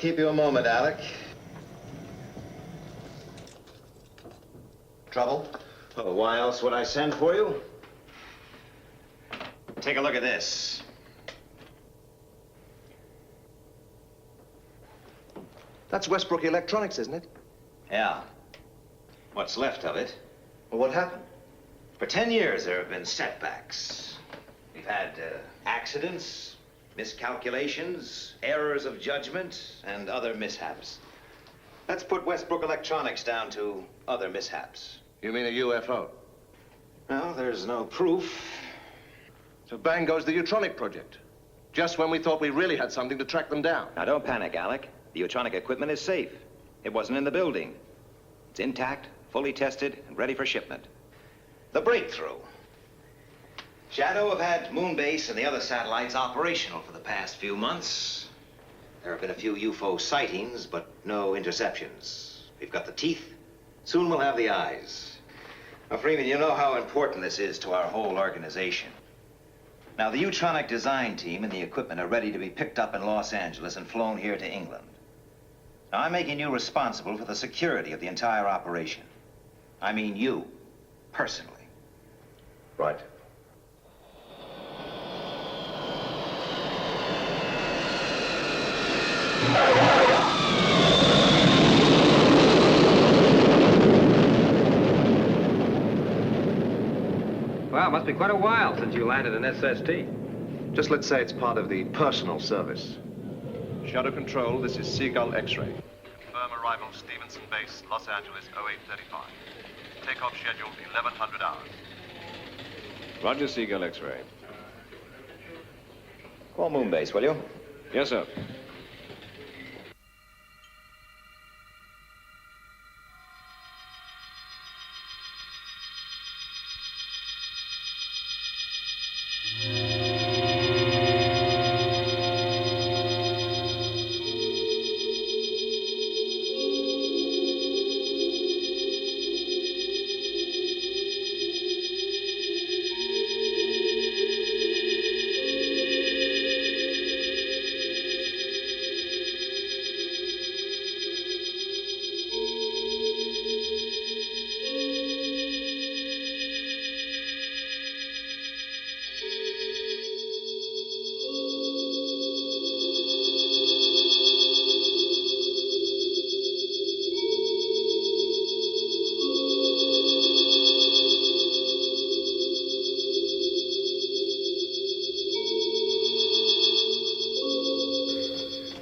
keep you a moment, Alec. Trouble? Oh, why else would I send for you? Take a look at this. That's Westbrook Electronics, isn't it? Yeah. What's left of it. Well, what happened? For 10 years, there have been setbacks. We've had accidents, miscalculations, errors of judgment, and other mishaps. Let's put Westbrook Electronics down to other mishaps. You mean a UFO? Well, there's no proof. So bang goes the neutronic project. Just when we thought we really had something to track them down. Now, don't panic, Alec. The neutronic equipment is safe. It wasn't in the building. It's intact, fully tested, and ready for shipment. The breakthrough. Shadow have had Moonbase and the other satellites operational for the past few months. There have been a few UFO sightings, but no interceptions. We've got the teeth. Soon we'll have the eyes. Now, Freeman, you know how important this is to our whole organization. Now, the neutronic design team and the equipment are ready to be picked up in Los Angeles and flown here to England. Now, I'm making you responsible for the security of the entire operation. I mean you, personally. Right. Well, it must be quite a while since you landed an SST. Just let's say it's part of the personal service. Shadow Control, this is Seagull X-ray. Confirm arrival Stevenson Base, Los Angeles, 0835. Takeoff scheduled 1100 hours. Roger, Seagull X-ray. Call Moonbase, will you? Yes, sir.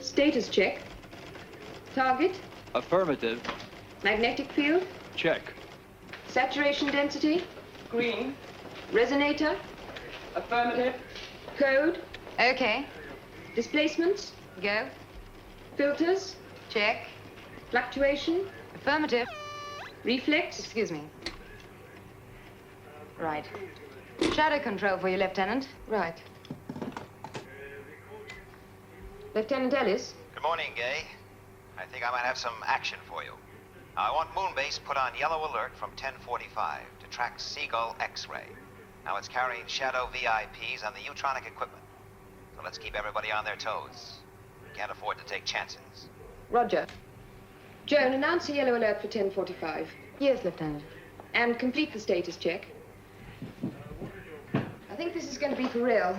Status check. Target. Affirmative. Magnetic field. Check. Saturation density. Green. Resonator. Affirmative. Code. Okay. Displacements. Go. Filters. Check. Fluctuation. Affirmative. Reflex. Excuse me. Right. Shadow control for you, Lieutenant. Right. Lieutenant Ellis. Good morning, Gay. I think I might have some action for you. Now, I want Moonbase put on yellow alert from 1045 to track Seagull X-ray. Now, it's carrying Shadow VIPs on the neutronic equipment. So let's keep everybody on their toes. We can't afford to take chances. Roger. Joan, announce a yellow alert for 1045. Yes, Lieutenant. And complete the status check. I think this is going to be for real.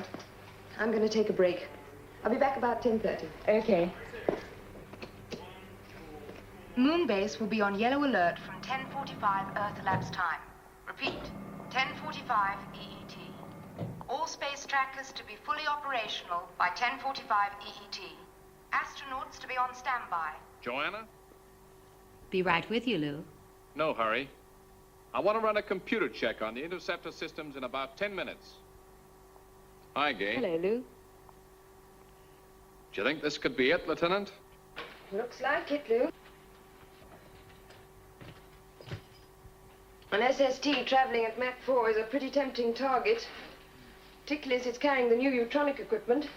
I'm going to take a break. I'll be back about 10:30. Okay. Moonbase will be on yellow alert from 10:45 Earth elapsed time. Repeat, 10:45 EET. All space trackers to be fully operational by 10:45 EET. Astronauts to be on standby. Joanna? Be right with you, Lou. No hurry. I want to run a computer check on the interceptor systems in about 10 minutes. Hi, Gay. Hello, Lou. Do you think this could be it, Lieutenant? Looks like it, Lou. An SST traveling at Mach 4 is a pretty tempting target, particularly as it's carrying the new neutronic equipment.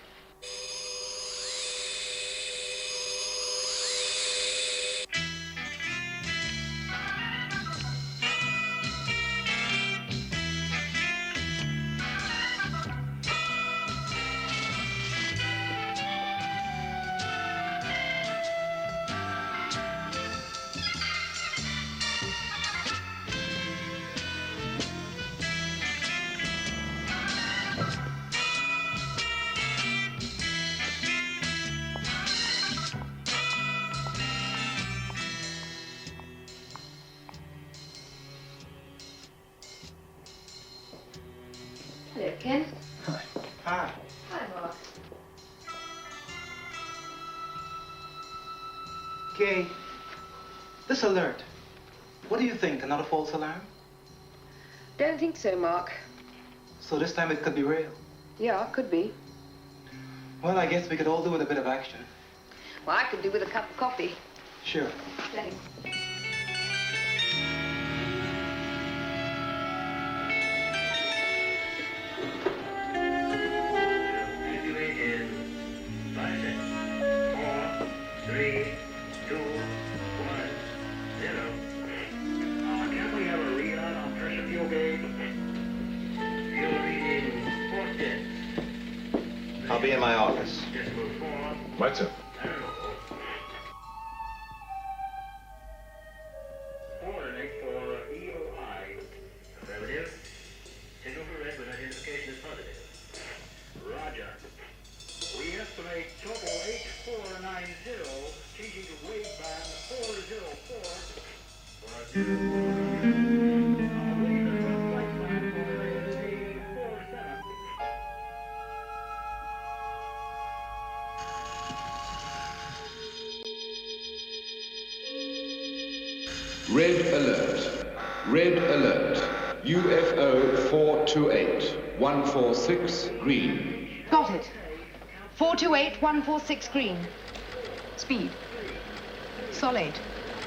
Ken? Hi. Hi, Mark. Kay, this alert. What do you think? Another false alarm? Don't think so, Mark. So this time it could be real. Yeah, could be. Well, I guess we could all do with a bit of action. Well, I could do with a cup of coffee. Sure. Thanks. I'll be in my office. Right, sir. Coordinate for EOI. Affirmative. Signal for red when identification is positive. Roger. We estimate total 8490, changing to wave band 404. For Red alert. Red alert. UFO 428 146 green. Got it. 428 146 green. Speed. Solid.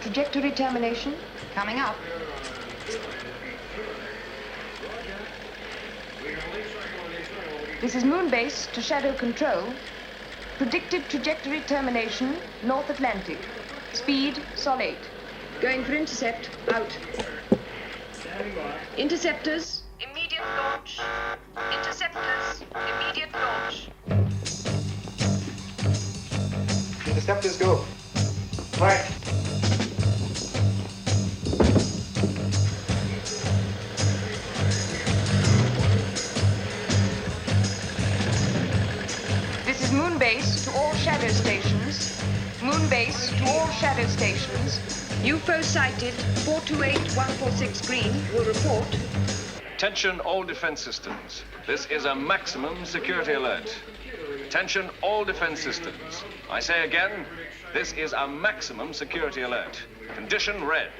Trajectory termination. Coming up. This is Moonbase to Shadow Control. Predicted trajectory termination, North Atlantic. Speed, solid. Going for intercept, out. Interceptors. Immediate launch. Interceptors, immediate launch. Interceptors go. Right. This is Moonbase to all shadow stations. Moonbase to all shadow stations. UFO sighted, 428146 green, will report. Attention all defense systems. This is a maximum security alert. Attention all defense systems. I say again, this is a maximum security alert. Condition red.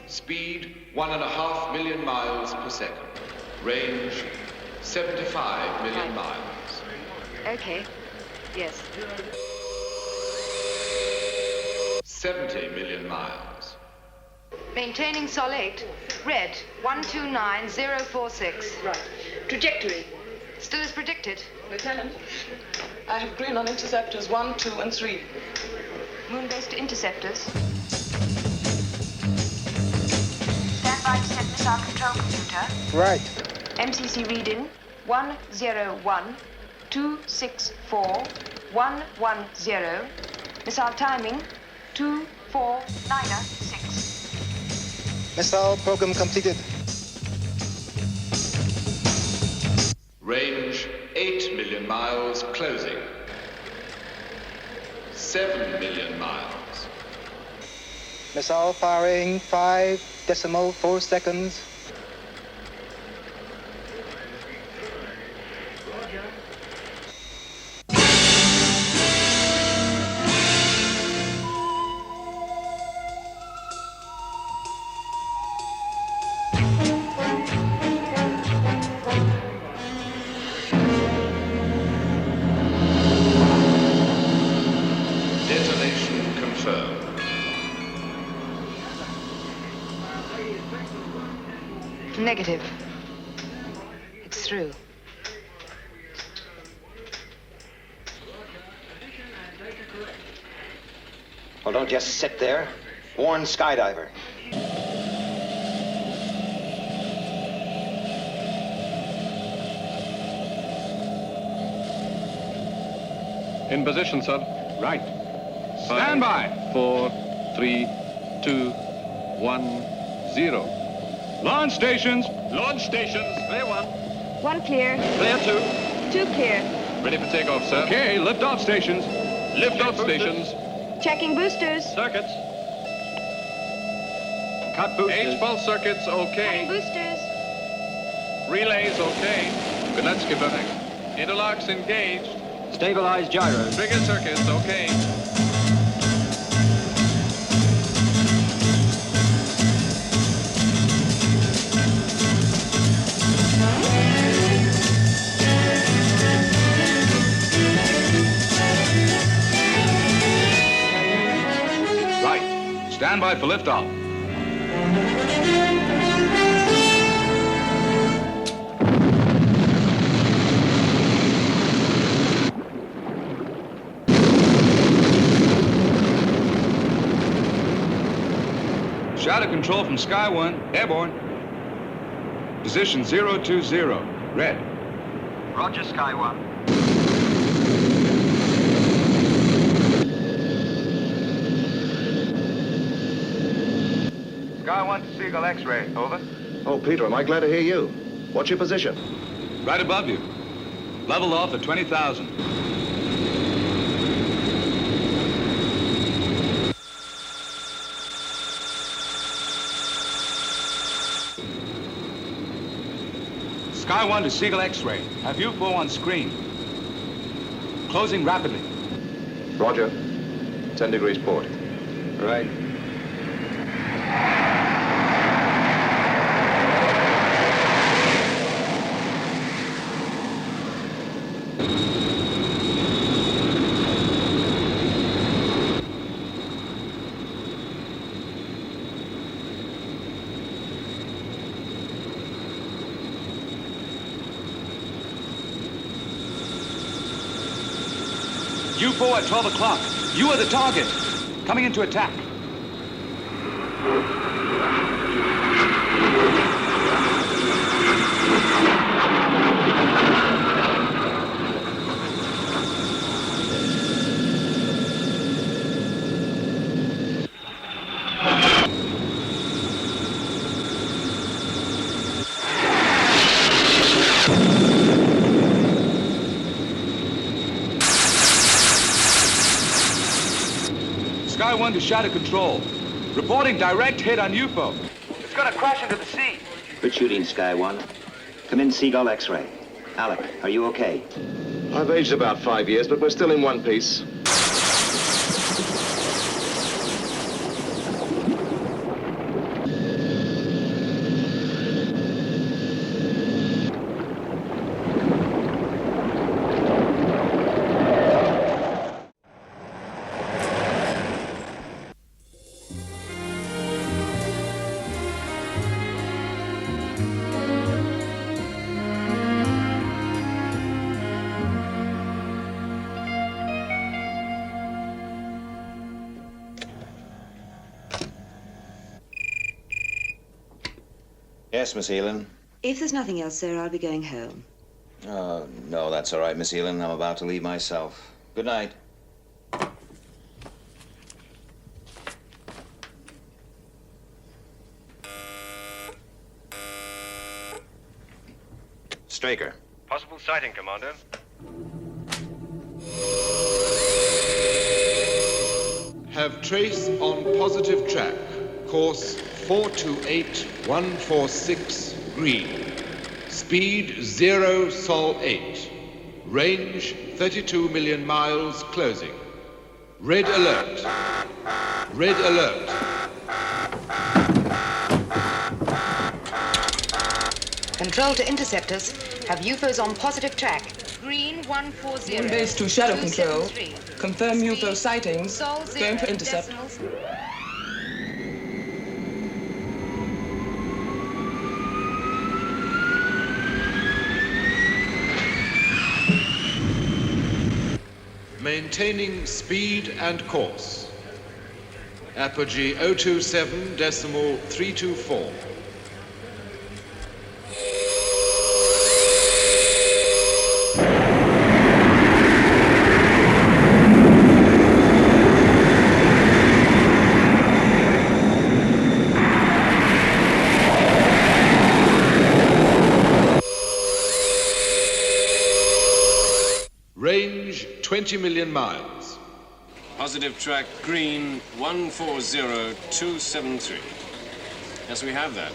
Speed 1.5 million miles per second. Range 75 million miles. Okay. Yes. 70 million miles. Maintaining solid. Red 129046. Right. Trajectory. Still as predicted. Lieutenant, I have green on interceptors 1, 2, and 3. Moonbase to interceptors. Stand by to set missile control computer. Right. MCC reading 101-264-110. Missile timing 2496. Missile program completed. Range 8 million miles closing. 7 million miles. Missile firing 5.4 seconds. Detonation confirmed. Negative. It's through. Well, don't just sit there. Warn In position, sir. Right. 5, Stand by. 4, 3, 2, 1, 0. Launch stations. Launch stations. Clear 1. 1 clear. Clear 2. 2 clear. Ready for takeoff, sir. Okay, lift-off stations. Lift-off stations. Checking boosters. Circuits. Cut boosters. H-pulse circuits, Cutting okay. boosters. Relays, okay. Good night, skipper. Interlocks engaged. Stabilize gyros. Trigger circuits, okay. Right. Stand by for liftoff. Shadow control from Sky 1, airborne. Position 020, red. Roger, Sky 1. Sky 1 to Seagull X-ray, over. Oh, Peter, am I glad to hear you. What's your position? Right above you. Level off at 20,000. Sky 1 to Seagull X-ray. Have UFO on screen. Closing rapidly. Roger. 10 degrees port. Right. UFO at 12 o'clock. You are the target. Coming into attack. Sky 1 to Shadow Control. Reporting direct hit on UFO. It's gonna crash into the sea. Good shooting, Sky 1. Come in, Seagull X-ray. Alec, are you okay? I've aged about 5 years, but we're still in one piece. Yes, Miss Elin. If there's nothing else, sir, I'll be going home. No, that's all right, Miss Elin. I'm about to leave myself. Good night. Straker. Possible sighting, Commander. Have trace on positive track. Course 428146 green. Speed 0 Sol 8. Range 32 million miles closing. Red alert. Red alert. Control to interceptors. Have UFOs on positive track. Green 140. Moonbase to Shadow Control. 273. Confirm UFO sightings. Sol 0 Going for intercept. decimals. Maintaining speed and course. Apogee 027.324. Range 20 million miles. Positive track green 140273. Yes, we have that.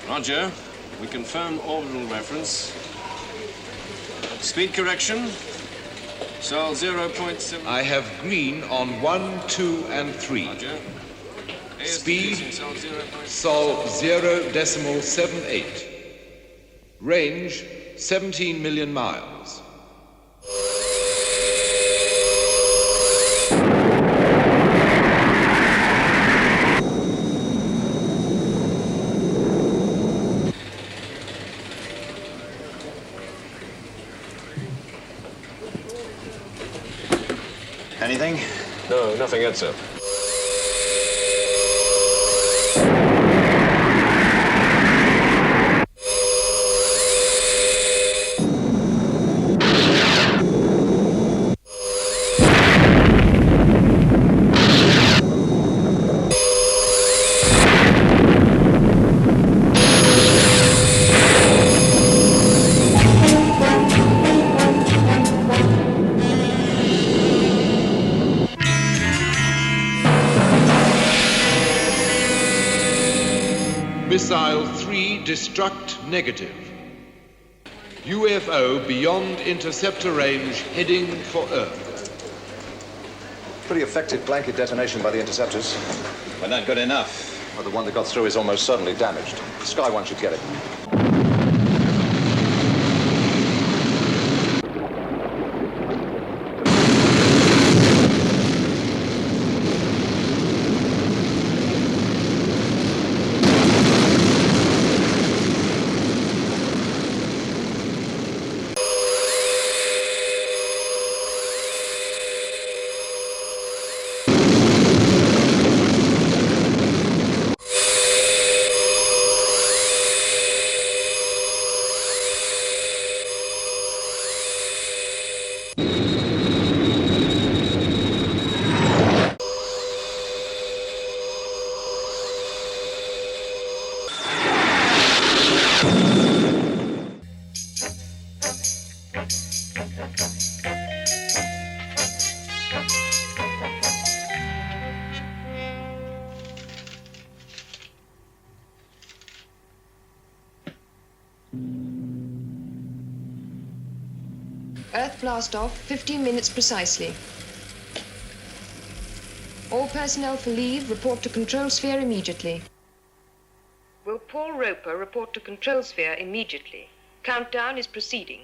Roger. We confirm orbital reference. Speed correction. Sol 0.7. I have green on 1, 2, and 3. Roger. Speed Sol 0.78. Range 17 million miles. Anything? No, nothing yet, sir. Missile 3 destruct negative. UFO beyond interceptor range heading for Earth. Pretty effective blanket detonation by the interceptors. But not good enough. Well, the one that got through is almost certainly damaged. Sky One should get it. Earth blast off 15 minutes precisely. All personnel for leave report to control sphere immediately. Will Paul Roper report to control sphere immediately? Countdown is proceeding.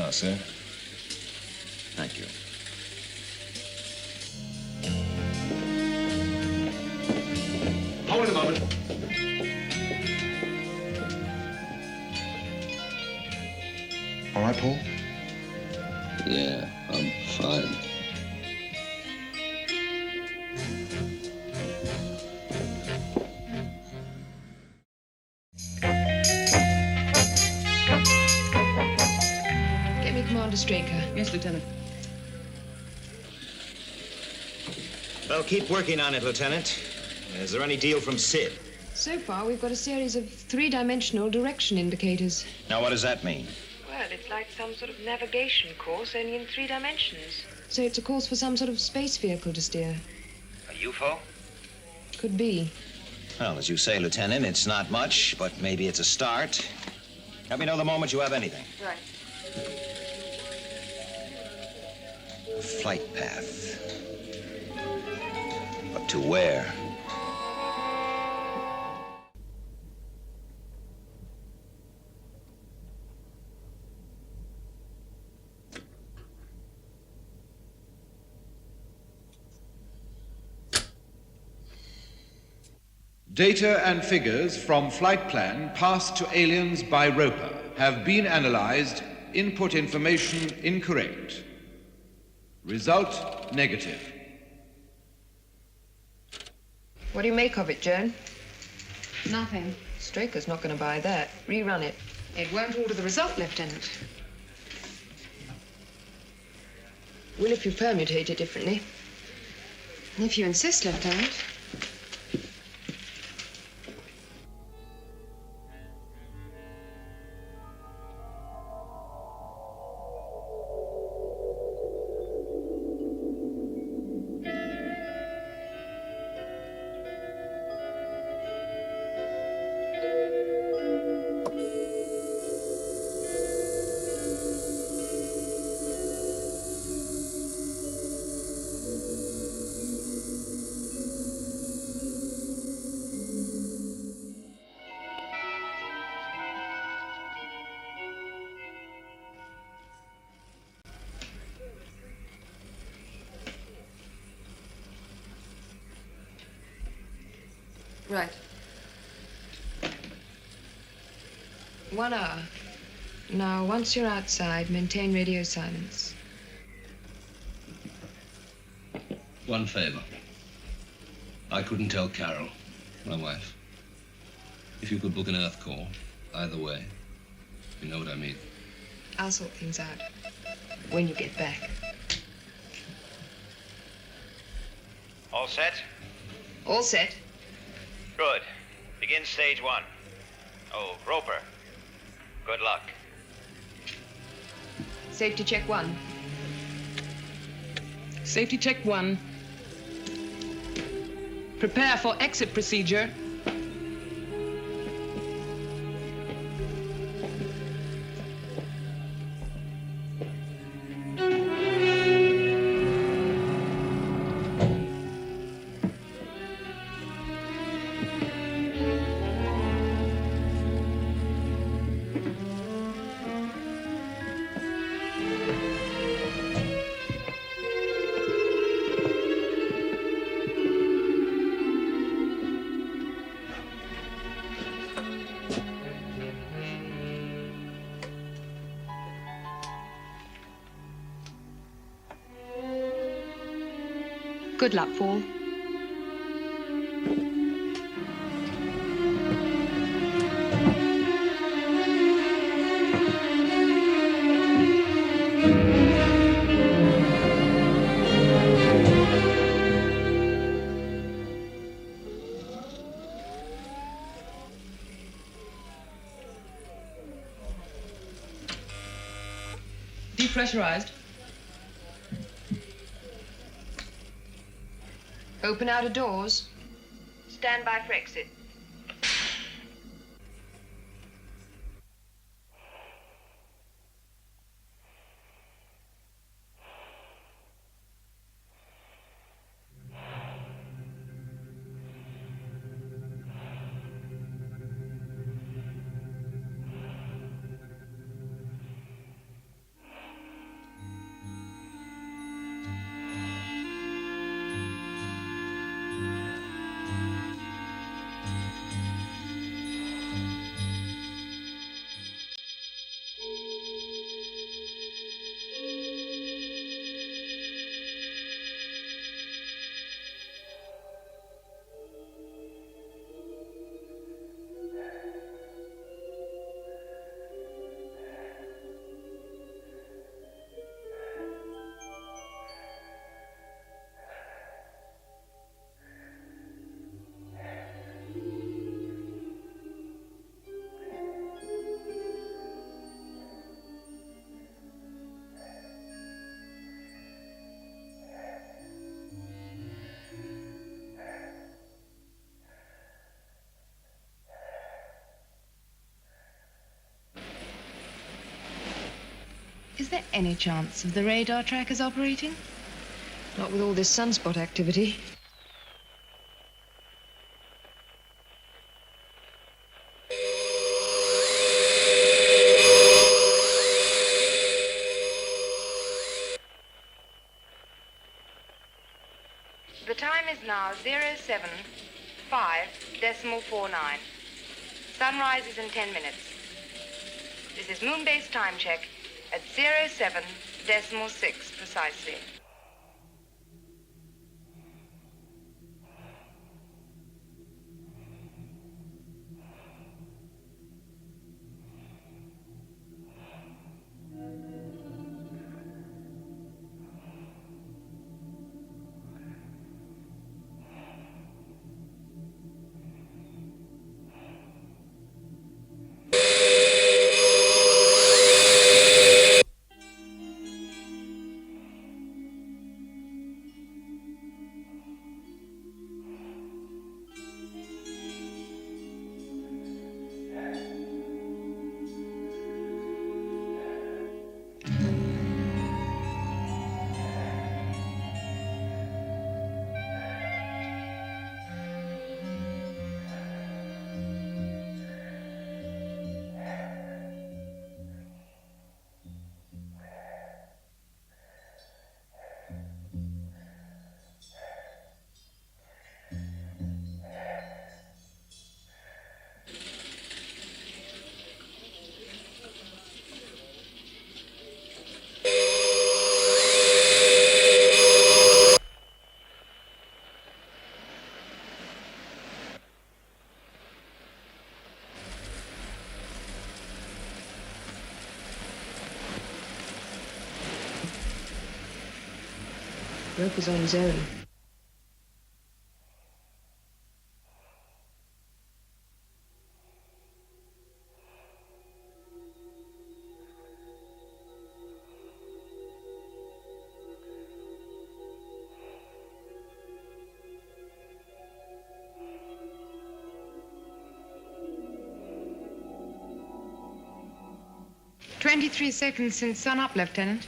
now, sir. Thank you. Hold it a moment. All right, Paul? Yeah, I'm fine. Get me Commander Straker. Yes, Lieutenant. Well, keep working on it, Lieutenant. Is there any deal from Sid? So far, we've got a series of three-dimensional direction indicators. Now, what does that mean? Well, it's like some sort of navigation course, only in 3 dimensions. So it's a course for some sort of space vehicle to steer. A UFO? Could be. Well, as you say, Lieutenant, it's not much, but maybe it's a start. Let me know the moment you have anything. Right. Flight path. But to where? Data and figures from flight plan passed to aliens by Roper have been analyzed. Input information incorrect. Result negative. What do you make of it, Joan? Nothing. Straker's not going to buy that. Rerun it. It won't alter the result, Lieutenant. Will if you permutate it differently. If you insist, Lieutenant. Right. 1 hour. Now, once you're outside, maintain radio silence. One favor. I couldn't tell Carol, my wife. If you could book an Earth call, either way. You know what I mean. I'll sort things out when you get back. All set? All set. Good. Begin stage 1. Oh, Roper. Good luck. Safety check 1. Safety check 1. Prepare for exit procedure. Good luck, Paul. Depressurized. Open outer doors. Stand by for exit. Is there any chance of the radar trackers operating? Not with all this sunspot activity. The time is now 07:5.49. Sunrise is in 10 minutes. This is Moonbase time check at 07.6 precisely. Roper's on his own. "23 seconds since sun up, Lieutenant."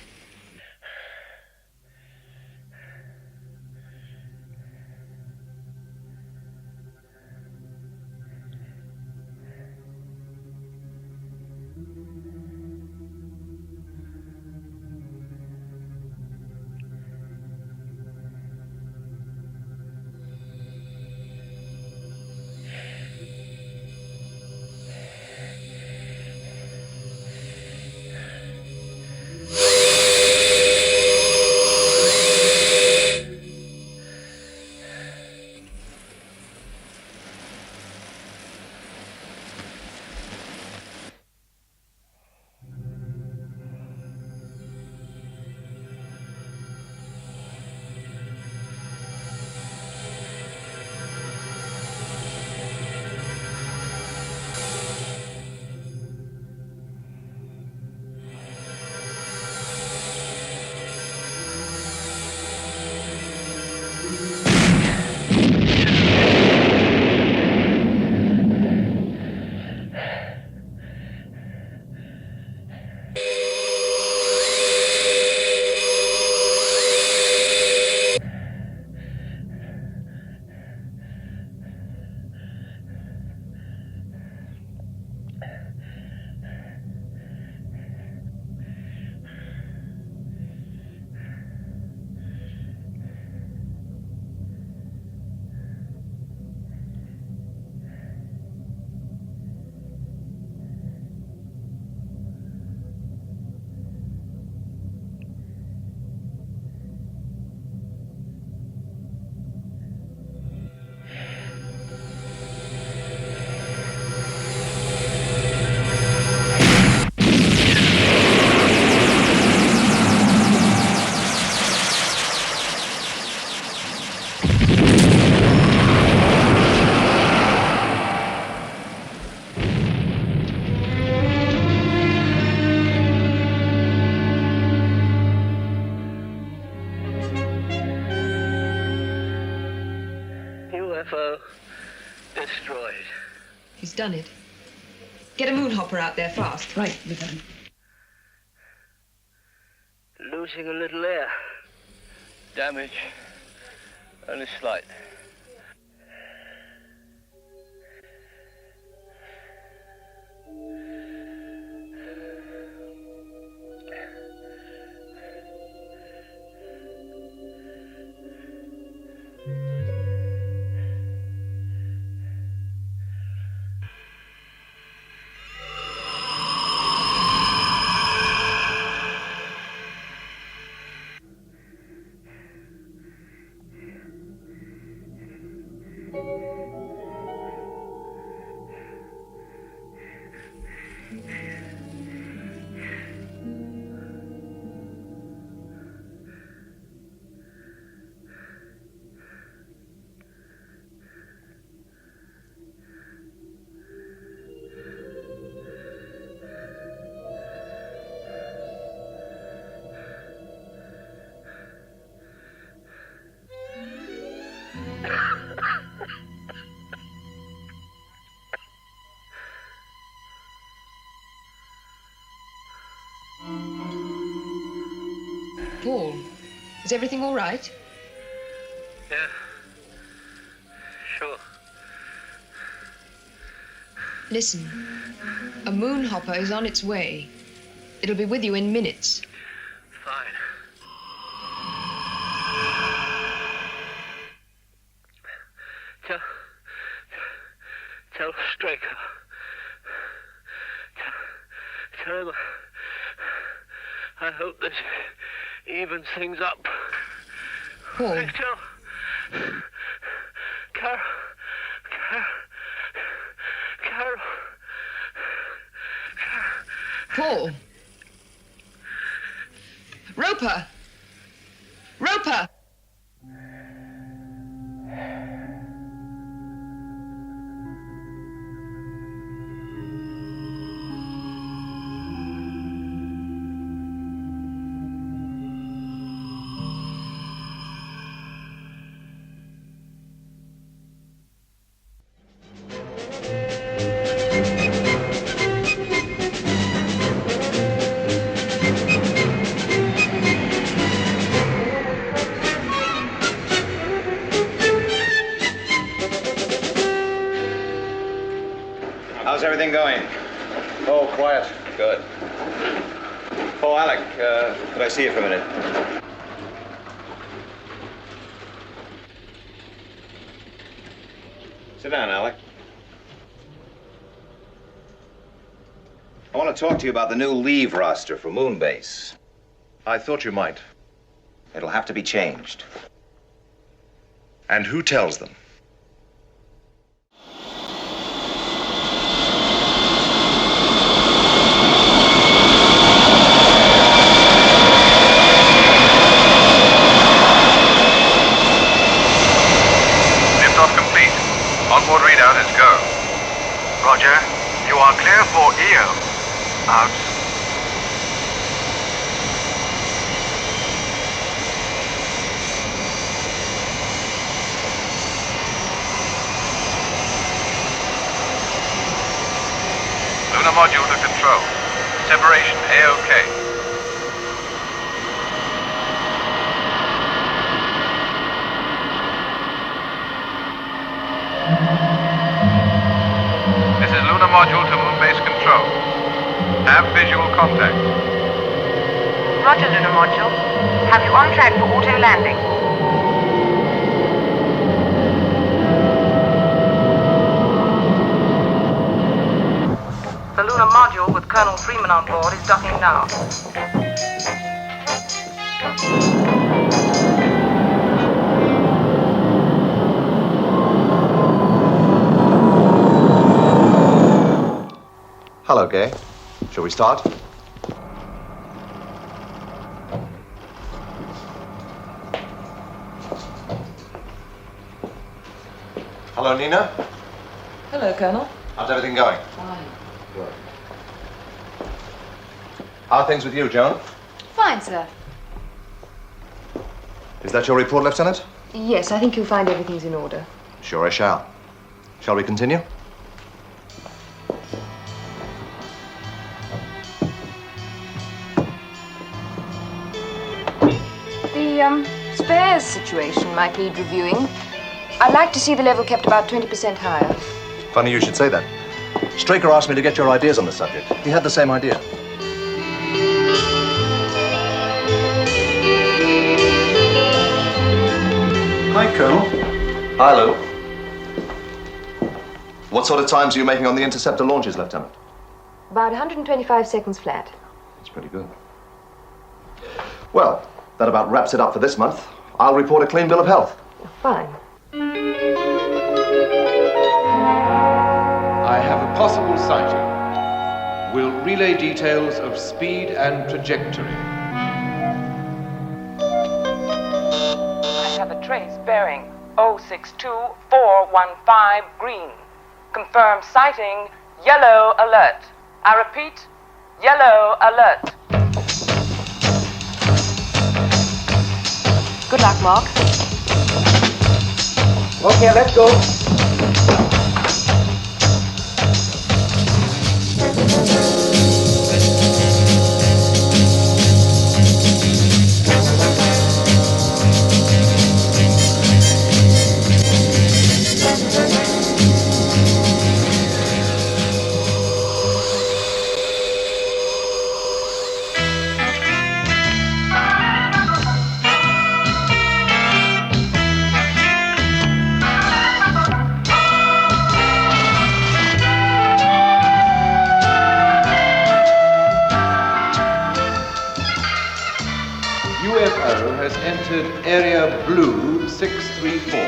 UFO destroyed. He's done it. Get a moonhopper out there fast. Right, Lieutenant. losing a little air. Damage only slight. Paul, is everything all right? Yeah. Sure. Listen, a moon hopper is on its way. It'll be with you in minutes. Fine. Tell Straker. Tell him I hope this evens things up. Paul. Tell Carol. Paul. Roper. Roper. How's everything going? Oh, quiet. Good. Oh, Alec, could I see you for a minute? Sit down, Alec. I want to talk to you about the new leave roster for Moonbase. I thought you might. It'll have to be changed. And who tells them? Onboard readout is go. Roger. You are clear for EO. Out. Lunar module to control. Separation A-OK. This is lunar module to Moonbase control. Have visual contact. Roger, lunar module. Have you on track for auto landing? The lunar module with Colonel Freeman on board is docking now. Hello, Gay. Shall we start? Hello, Nina. Hello, Colonel. How's everything going? Fine. Good. How are things with you, Joan? Fine, sir. Is that your report, Lieutenant? Yes, I think you'll find everything's in order. Sure I shall. Shall we continue? The spares situation might need reviewing. I'd like to see the level kept about 20% higher. Funny you should say that. Straker asked me to get your ideas on the subject. He had the same idea. Hi, Colonel. Hi, Lou. What sort of times are you making on the Interceptor launches, Lieutenant? About 125 seconds flat. That's pretty good. Well, that about wraps it up for this month. I'll report a clean bill of health. Fine. I have a possible sighting. Will relay details of speed and trajectory. I have a trace bearing 062415 green. Confirmed sighting, yellow alert. I repeat, yellow alert. Good luck, Mark. Okay, let's go. UFO has entered area blue 634.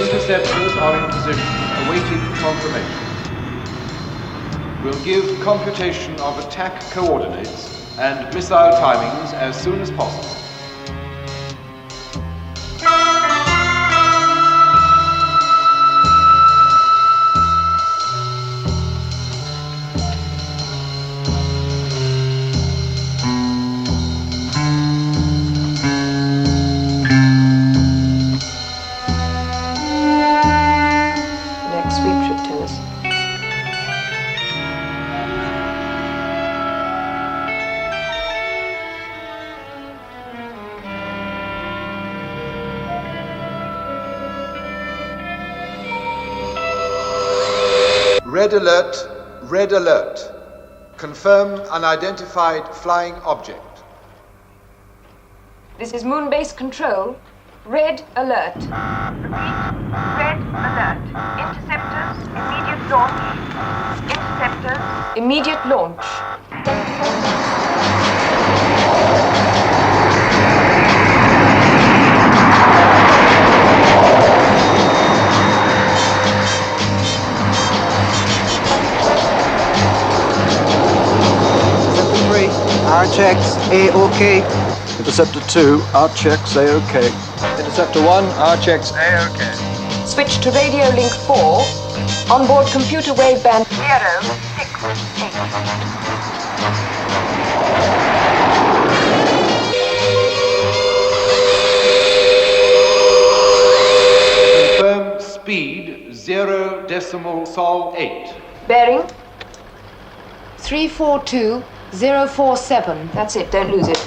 Interceptors are in position, awaiting confirmation. We'll give computation of attack coordinates and missile timings as soon as possible. Red alert, red alert. Confirm unidentified flying object. This is Moonbase Control. Red alert. Repeat, red alert. Interceptors, immediate launch. Interceptors. Immediate launch. Our checks A-OK. Interceptor 2, our checks A-OK. Interceptor 1, our checks A-OK. Switch to radio link 4. Onboard computer wave band 068. Confirm speed 0.8. Bearing 342047. That's it, don't lose it.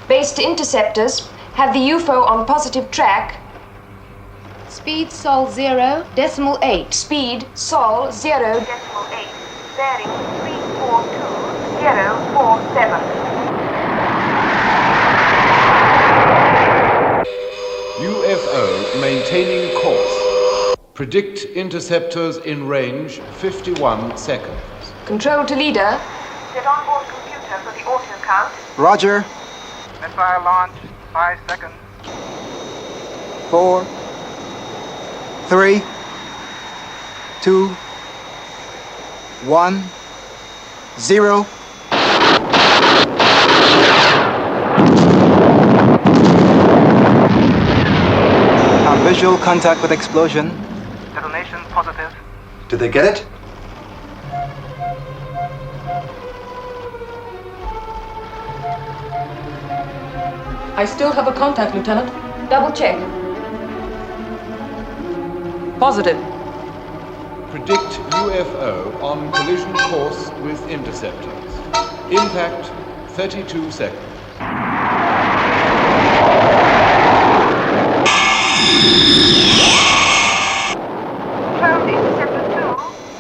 Base to interceptors. Have the UFO on positive track. Speed Sol 0.8. Speed Sol 0.8. Bearing 342047. UFO maintaining course. Predict interceptors in range 51 seconds. Control to leader. Set onboard computer for the auto count. Roger. Missile launch, 5 seconds. 4, 3, 2, 1, 0. Our visual contact with explosion. Detonation positive. Did they get it? I still have a contact, Lieutenant. Double check. Positive. Predict UFO on collision course with interceptors. Impact 32 seconds. Control to Interceptor 2,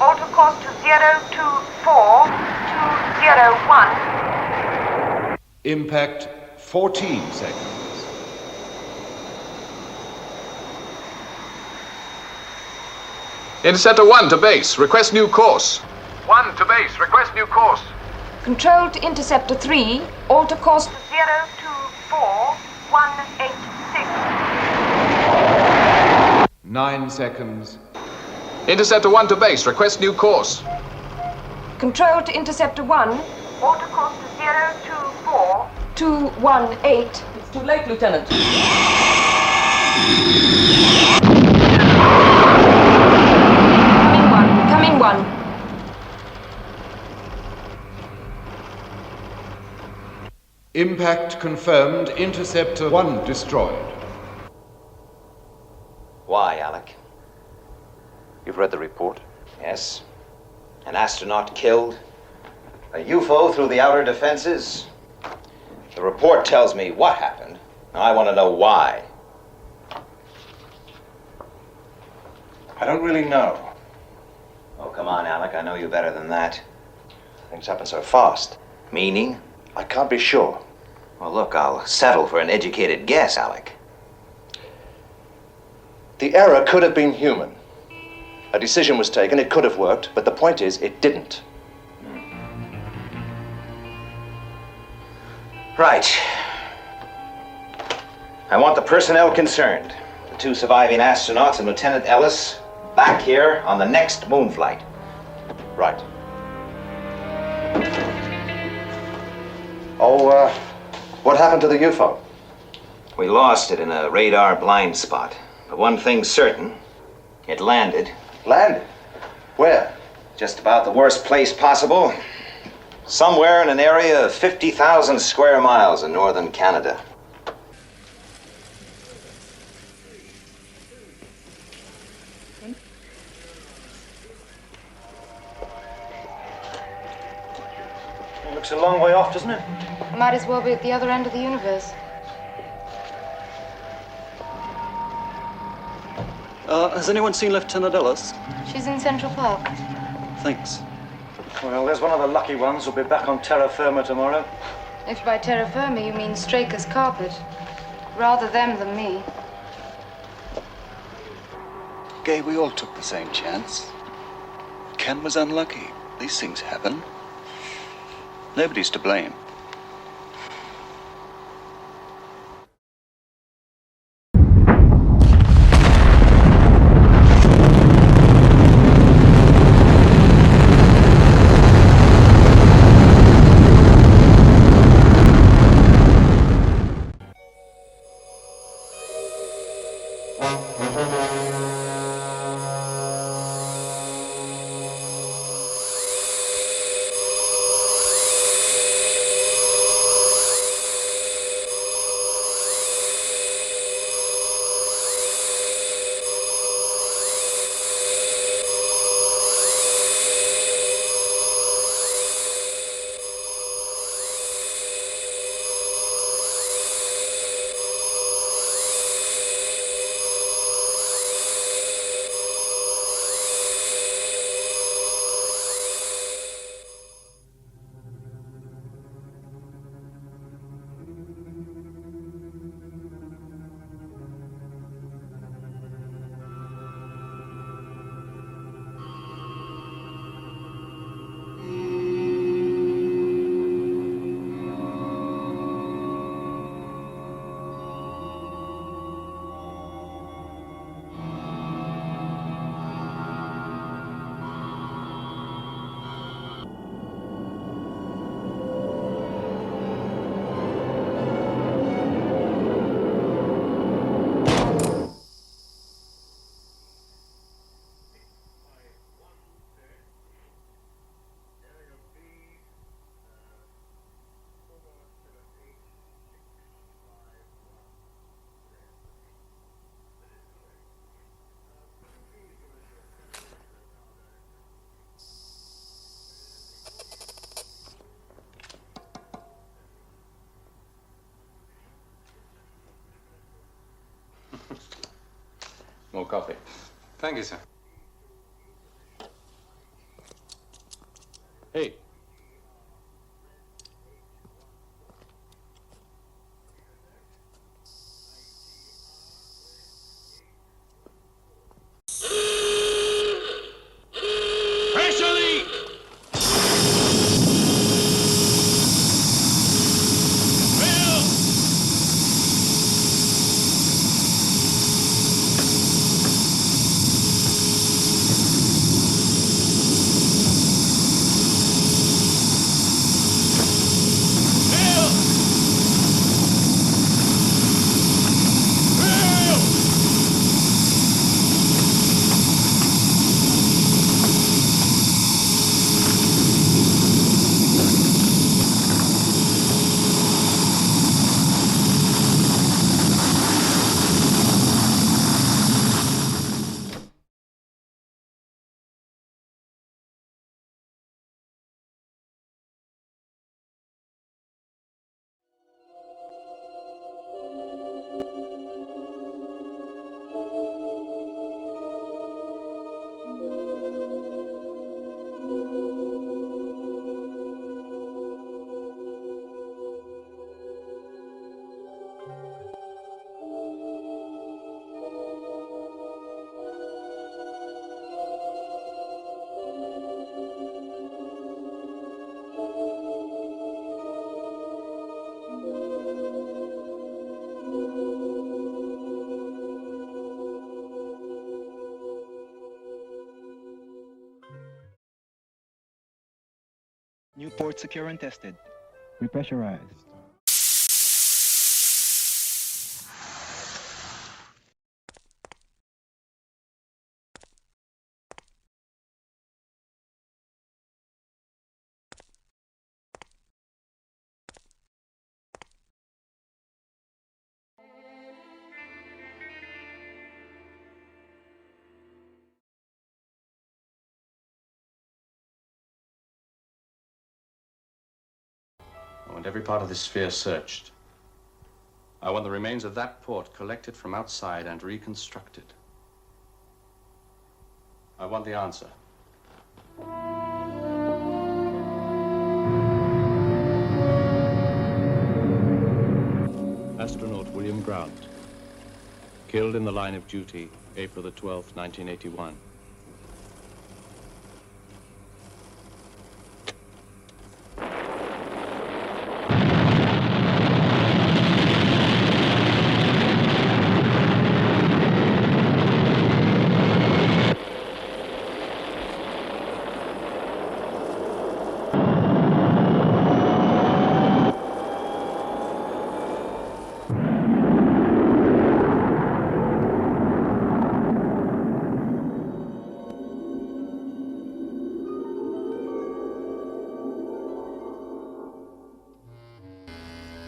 alter course to 024201. Impact 14 seconds. Interceptor 1 to base. Request new course. 1 to base. Request new course. Control to Interceptor 3, alter course to 024186. 9 seconds. Interceptor 1 to base. Request new course. Control to Interceptor 1, Alter course to 024218. It's too late, Lieutenant. Coming one. Impact confirmed. Interceptor 1 destroyed. Why, Alec? You've read the report? Yes. An astronaut killed. A UFO through the outer defenses. The report tells me what happened. Now I want to know why. I don't really know. Oh, come on, Alec. I know you better than that. Things happen so fast. Meaning? I can't be sure. Well, look, I'll settle for an educated guess, Alec. The error could have been human. A decision was taken, it could have worked, but the point is, it didn't. Right. I want the personnel concerned, the 2 surviving astronauts and Lieutenant Ellis, back here on the next moon flight. Right. Oh, what happened to the UFO? We lost it in a radar blind spot. But one thing's certain, it landed. Landed? Where? Just about the worst place possible. Somewhere in an area of 50,000 square miles in northern Canada. It looks a long way off, doesn't it? Might as well be at the other end of the universe. Has anyone seen Lieutenant Ellis? She's in Central Park. Thanks. Well, there's one of the lucky ones who'll be back on terra firma tomorrow. If by terra firma you mean Straker's carpet. Rather them than me. Gay, we all took the same chance. Ken was unlucky. These things happen. Nobody's to blame. More coffee. Thank you, sir. Hey. Pressure leak! New port secure and tested. Repressurized. I want every part of this sphere searched. I want the remains of that port collected from outside and reconstructed. I want the answer. Astronaut William Grant, killed in the line of duty, April the 12th, 1981.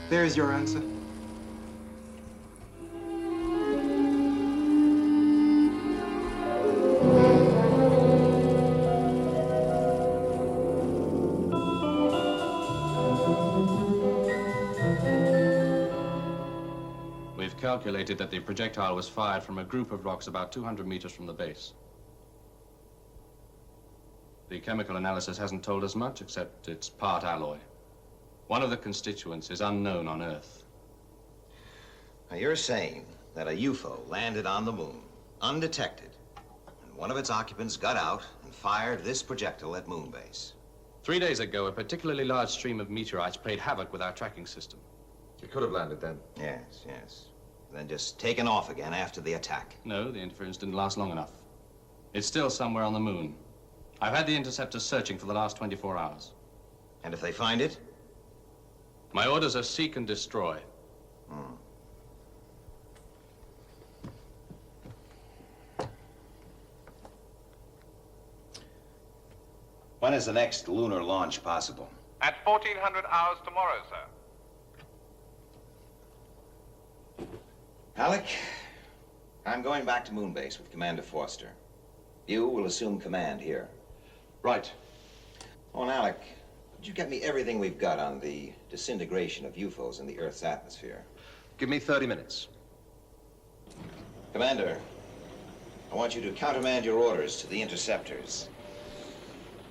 There's your answer. We've calculated that the projectile was fired from a group of rocks about 200 meters from the base. The chemical analysis hasn't told us much, except it's part alloy. One of the constituents is unknown on Earth. Now, you're saying that a UFO landed on the moon, undetected, and one of its occupants got out and fired this projectile at Moonbase. 3 days ago, a particularly large stream of meteorites played havoc with our tracking system. It could have landed then. Yes, yes. Then just taken off again after the attack. No, the interference didn't last long enough. It's still somewhere on the moon. I've had the Interceptor searching for the last 24 hours. And if they find it? My orders are seek and destroy. When is the next lunar launch possible? At 1400 hours tomorrow, sir. Alec, I'm going back to Moonbase with Commander Forster. You will assume command here. Right. Oh, and Alec, could you get me everything we've got on the disintegration of UFOs in the Earth's atmosphere? Give me 30 minutes. Commander, I want you to countermand your orders to the interceptors.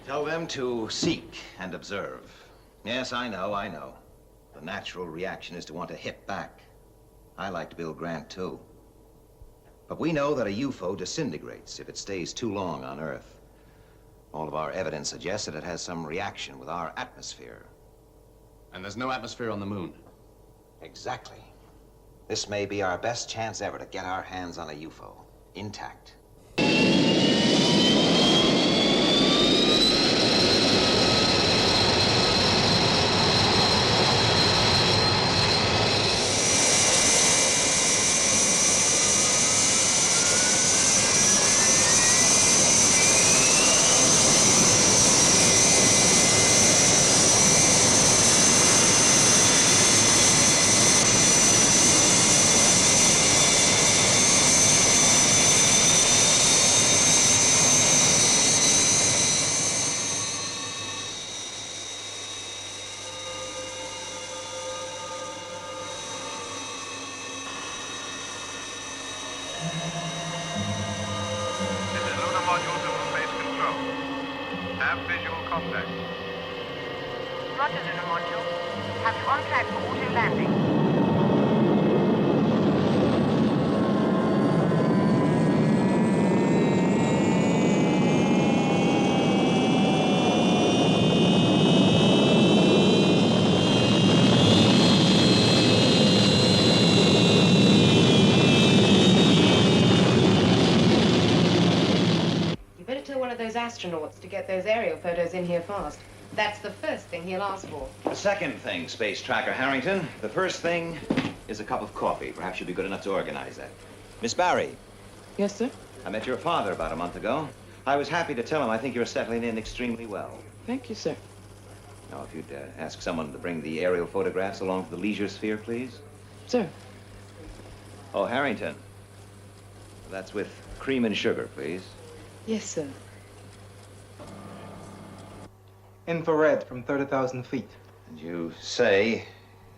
Tell them to seek and observe. Yes, I know. The natural reaction is to want to hit back. I liked Bill Grant, too. But we know that a UFO disintegrates if it stays too long on Earth. All of our evidence suggests that it has some reaction with our atmosphere. And there's no atmosphere on the moon. Exactly. This may be our best chance ever to get our hands on a UFO, intact. Roger, lunar module. Have you on track for auto landing? You better tell one of those astronauts to get those aerial photos in here fast. That's the first thing he'll ask for. The second thing, Space Tracker Harrington. The first thing is a cup of coffee. Perhaps you'll be good enough to organize that. Miss Barry. Yes, sir? I met your father about a month ago. I was happy to tell him I think you're settling in extremely well. Thank you, sir. Now, if you'd ask someone to bring the aerial photographs along to the leisure sphere, please. Sir. Oh, Harrington. That's with cream and sugar, please. Yes, sir. Infrared from 30,000 feet. And you say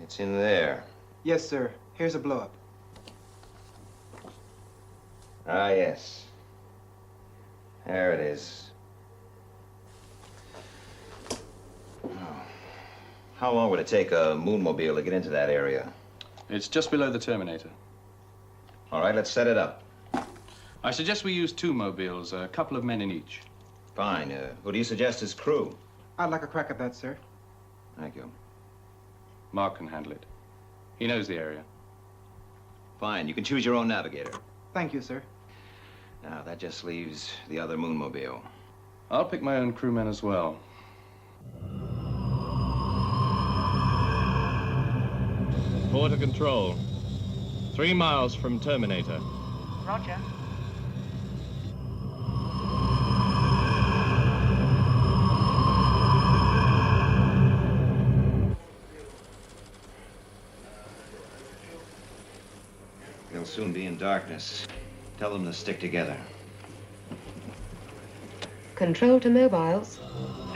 it's in there. Yes, sir. Here's a blow-up. Ah, yes. There it is. Oh. How long would it take a moonmobile to get into that area? It's just below the Terminator. All right, let's set it up. I suggest we use 2 mobiles, a couple of men in each. Fine. Who do you suggest as crew? I'd like a crack at that, sir. Thank you. Mark can handle it. He knows the area. Fine. You can choose your own navigator. Thank you, sir. Now, that just leaves the other moonmobile. I'll pick my own crewmen as well. Port control. 3 miles from Terminator. Roger. They'll soon be in darkness. Tell them to stick together. Control to mobiles.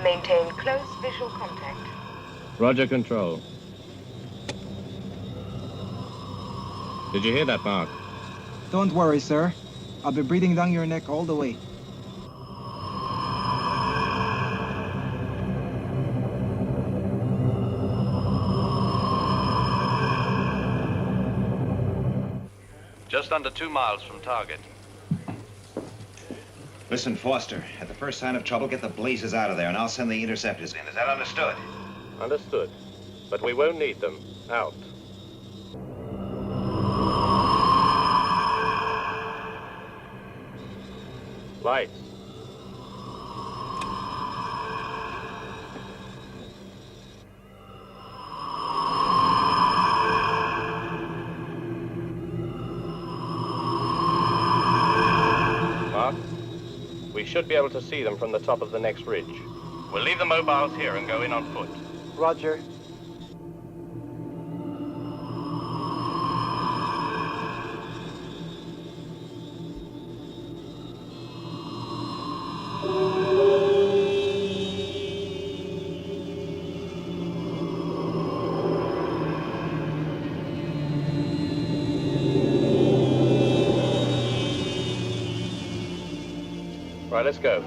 Maintain close visual contact. Roger, control. Did you hear that, Mark? Don't worry, sir. I'll be breathing down your neck all the way. Just under 2 miles from target. Listen, Foster, at the first sign of trouble, get the blazes out of there, and I'll send the interceptors in. Is that understood? Understood. But we won't need them. Out. Lights. Mark, we should be able to see them from the top of the next ridge. We'll leave the mobiles here and go in on foot. Roger. Right, let's go.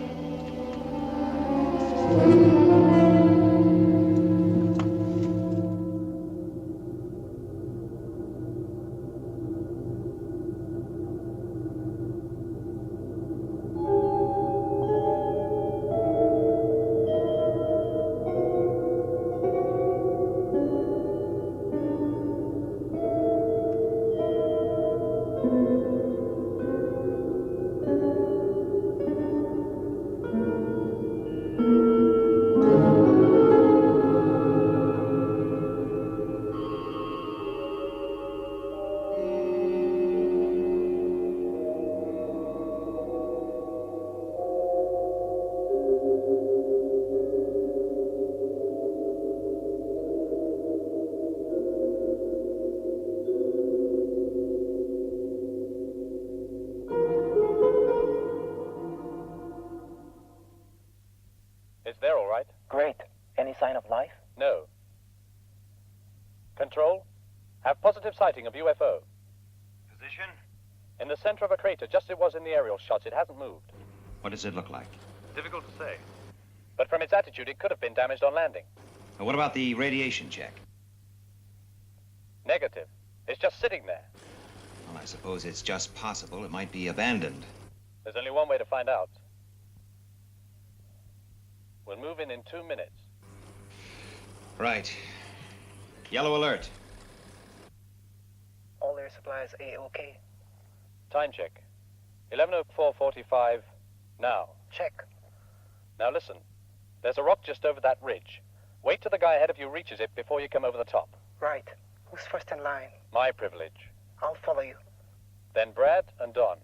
It's there, all right. Great. Any sign of life? No. Control, have positive sighting of UFO. Position? In the center of a crater, just as it was in the aerial shots. It hasn't moved. What does it look like? Difficult to say. But from its attitude, it could have been damaged on landing. Now, what about the radiation check? Negative. It's just sitting there. Well, I suppose it's just possible it might be abandoned. There's only one way to find out. We'll move in 2 minutes. Right. Yellow alert. All air supplies A-OK. Time check. 11:04:45 now. Check. Now listen. There's a rock just over that ridge. Wait till the guy ahead of you reaches it before you come over the top. Right. Who's first in line? My privilege. I'll follow you. Then Brad and Don.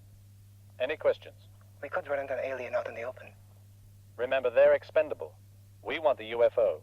Any questions? We could run into an alien out in the open. Remember, they're expendable. We want the UFO.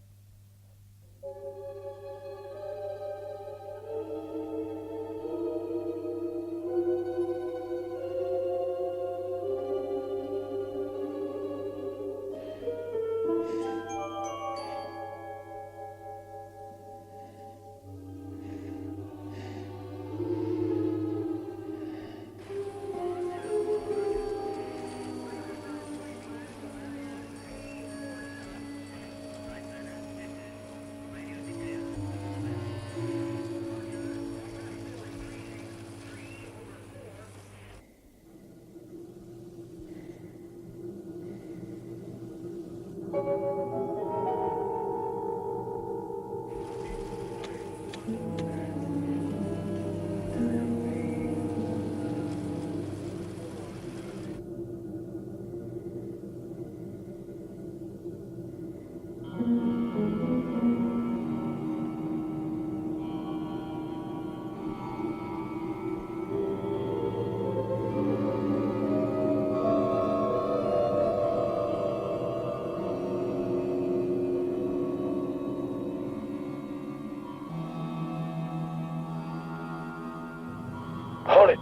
Hold it.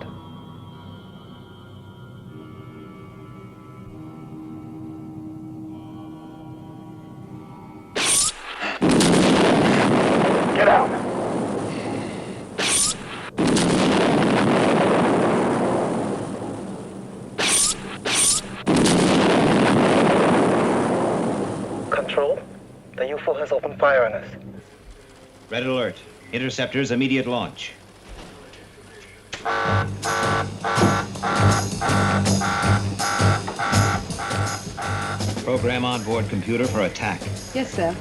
Get out. Control, the UFO has opened fire on us. Red alert. Interceptor's immediate launch. Program onboard computer for attack. Yes, sir.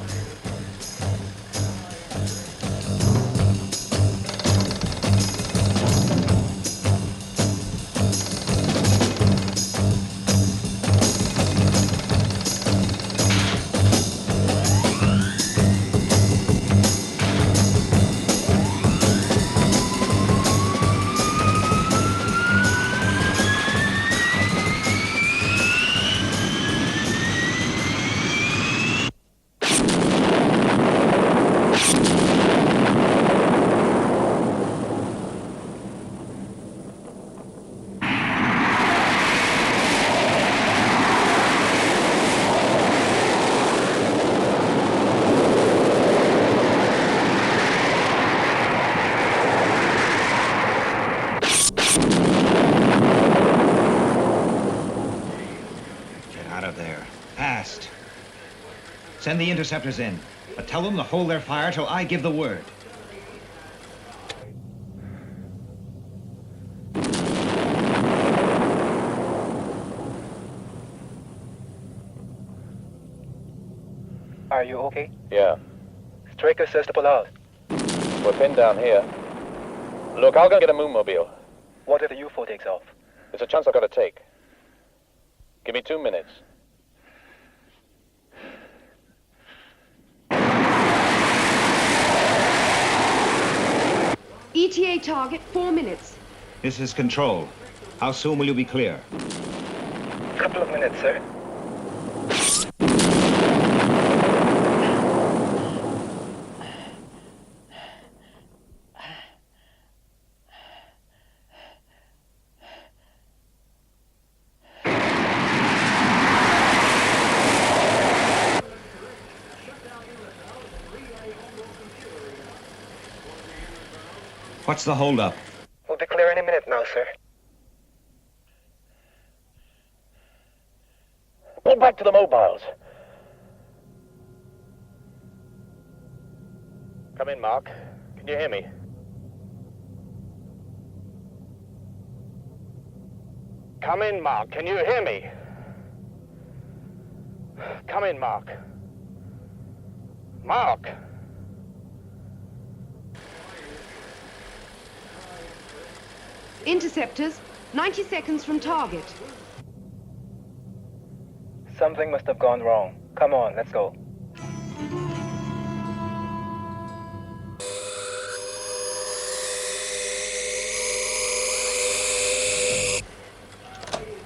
Out of there. Fast. Send the interceptors in, but tell them to hold their fire till I give the word. Are you okay? Yeah. Straker says to pull out. We're pinned down here. Look, I'll go get a Moonmobile. What if the UFO takes off? It's a chance I've got to take. Give me 2 minutes. ETA target, 4 minutes. This is Control. How soon will you be clear? Couple of minutes, sir. What's the holdup? We'll be clear any minute now, sir. Pull back to the mobiles. Come in, Mark. Can you hear me? Come in, Mark. Can you hear me? Come in, Mark. Mark! Interceptors, 90 seconds from target. Something must have gone wrong. Come on, let's go.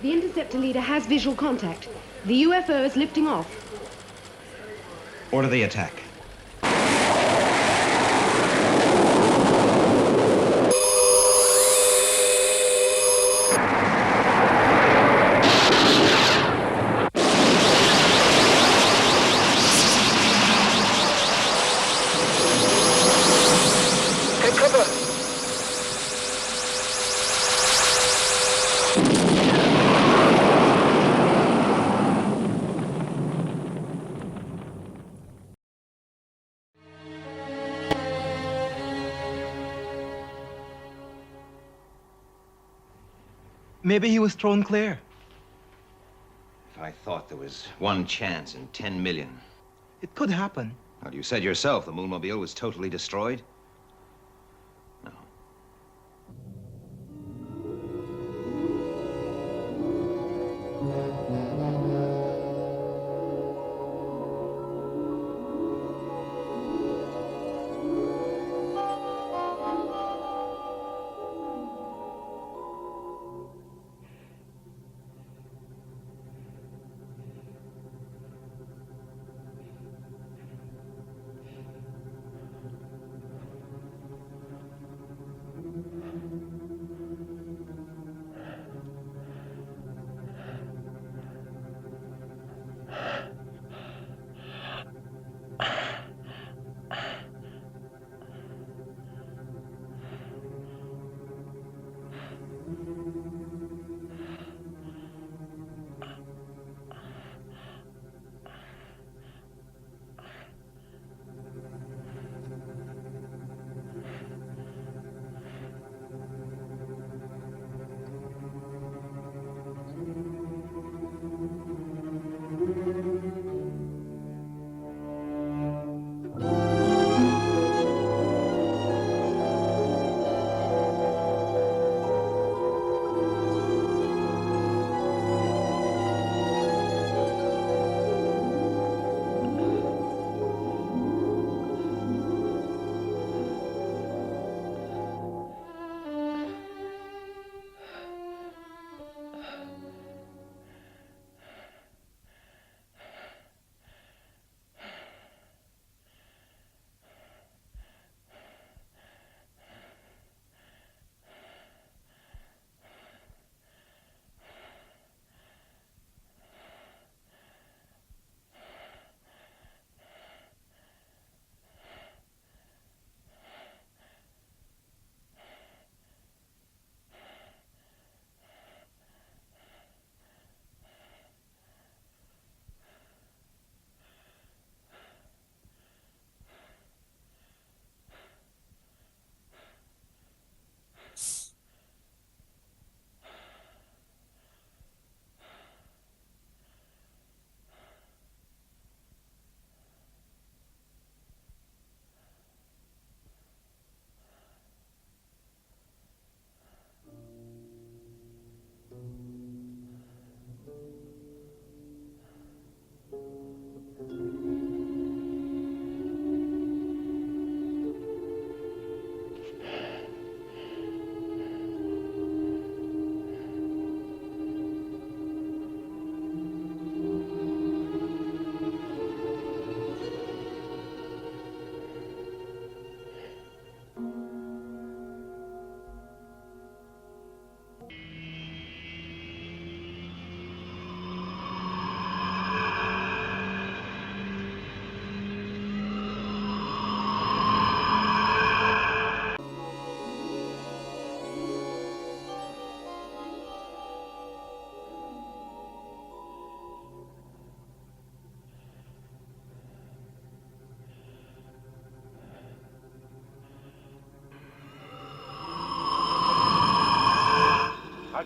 The interceptor leader has visual contact. The UFO is lifting off. Order the attack. Maybe he was thrown clear. If I thought there was one chance in 10 million. It could happen. Well, you said yourself the Moonmobile was totally destroyed. No.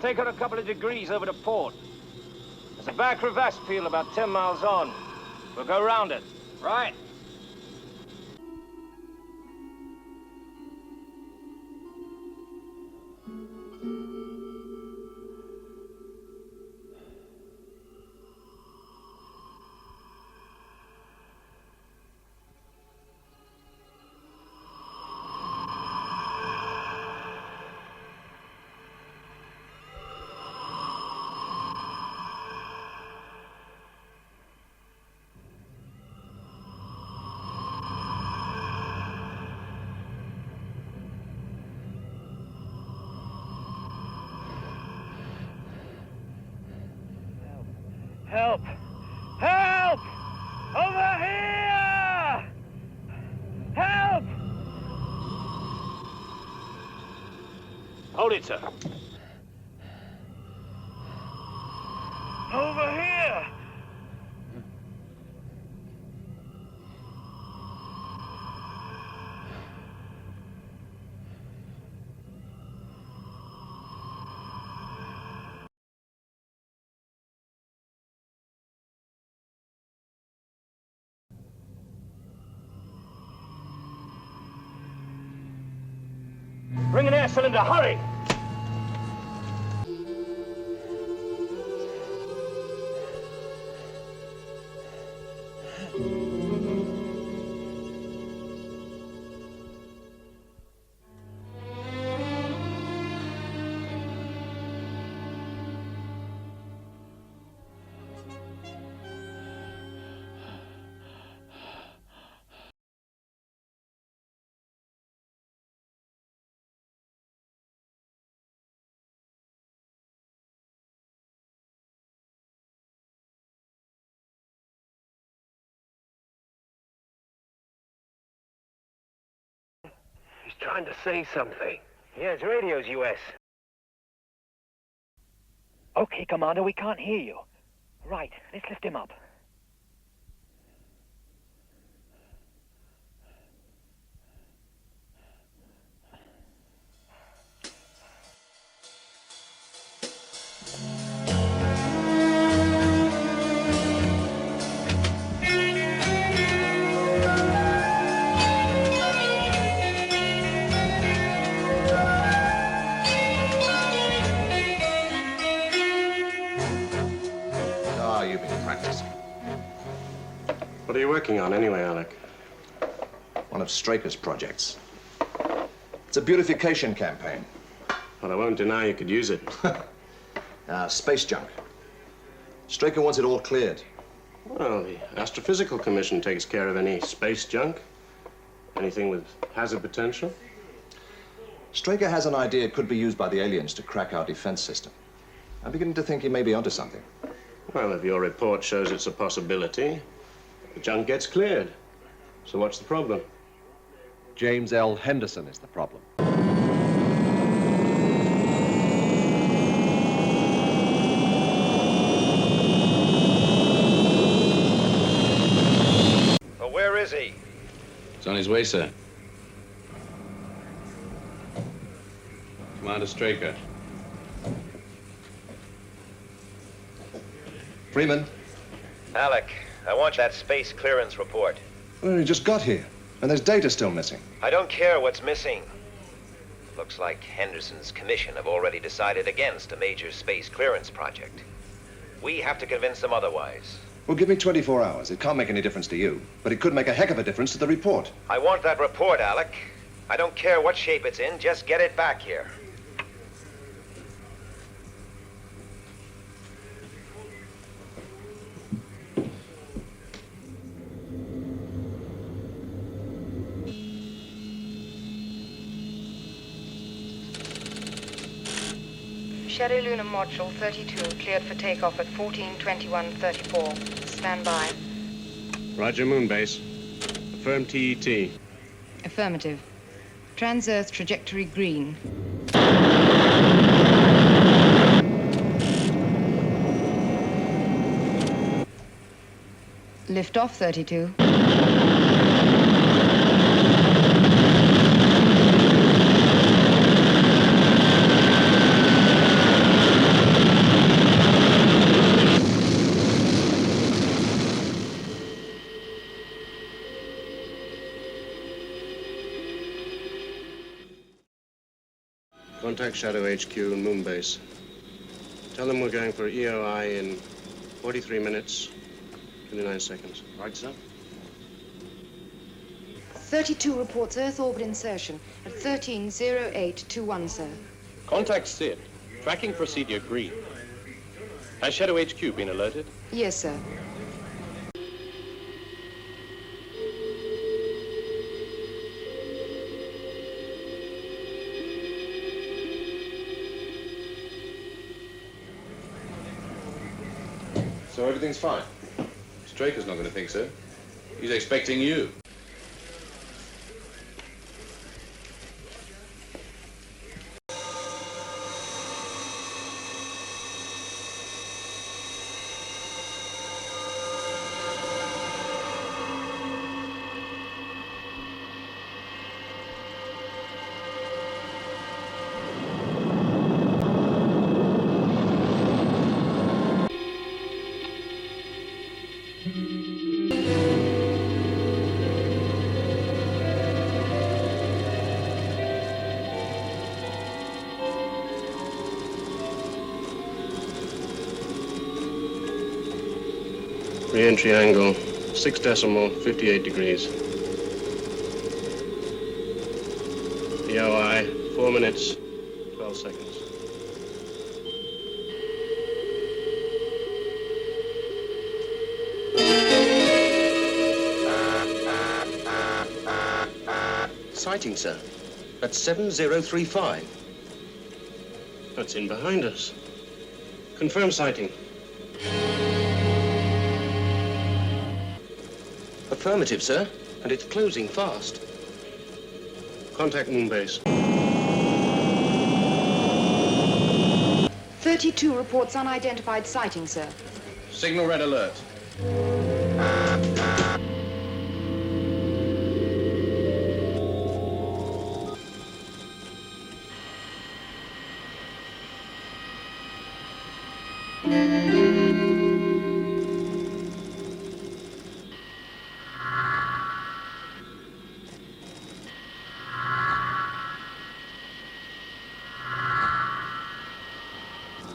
take her a couple of degrees over to port. There's a back crevasse field about 10 miles on. We'll go round it. Right. Help! Help! Over here! Help! Hold it, sir. Over here! Bring an air cylinder, hurry! He's trying to say something. Yeah, his radio's US. Okay, Commander, we can't hear you. Right, let's lift him up. You've been practicing. What are you working on anyway, Alec? One of Straker's projects. It's a beautification campaign. Well, I won't deny you could use it. Space junk. Straker wants it all cleared. Well, the Astrophysical Commission takes care of any space junk. Anything with hazard potential. Straker has an idea it could be used by the aliens to crack our defense system. I'm beginning to think he may be onto something. Well, if your report shows it's a possibility, the junk gets cleared. So what's the problem? James L. Henderson is the problem. Well, where is he? He's on his way, sir. Commander Straker. Freeman? Alec, I want that space clearance report. Well, he just got here, and there's data still missing. I don't care what's missing. Looks like Henderson's commission have already decided against a major space clearance project. We have to convince them otherwise. Well, give me 24 hours. It can't make any difference to you, but it could make a heck of a difference to the report. I want that report, Alec. I don't care what shape it's in, just get it back here. Shadow Lunar Module 32 cleared for takeoff at 14:21:34. Stand by. Roger, Moonbase. Affirm TET. Affirmative. Trans-Earth trajectory green. Lift off 32. Contact Shadow HQ and Moonbase. Tell them we're going for EOI in 43 minutes, 29 seconds. Right, sir. 32 reports Earth orbit insertion at 130821, sir. Contact SID. Tracking procedure green. Has Shadow HQ been alerted? Yes, sir. So everything's fine? Straker's not going to think so. He's expecting you. Re-entry angle, 6.58 degrees. EOI, 4 minutes, 12 seconds. Sighting, sir. At 7035. That's in behind us. Confirm sighting. Affirmative, sir. And it's closing fast. Contact Moonbase. 32 reports unidentified sighting, sir. Signal red alert.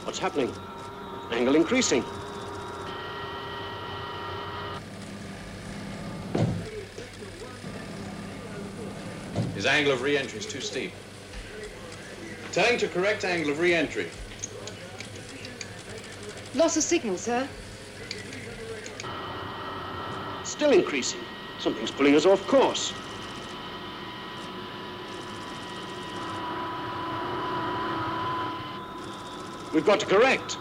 What's happening? Angle increasing. His angle of re-entry is too steep. Telling to correct angle of re-entry. Loss of signal, sir. Still increasing. Something's pulling us off course. We've got to correct.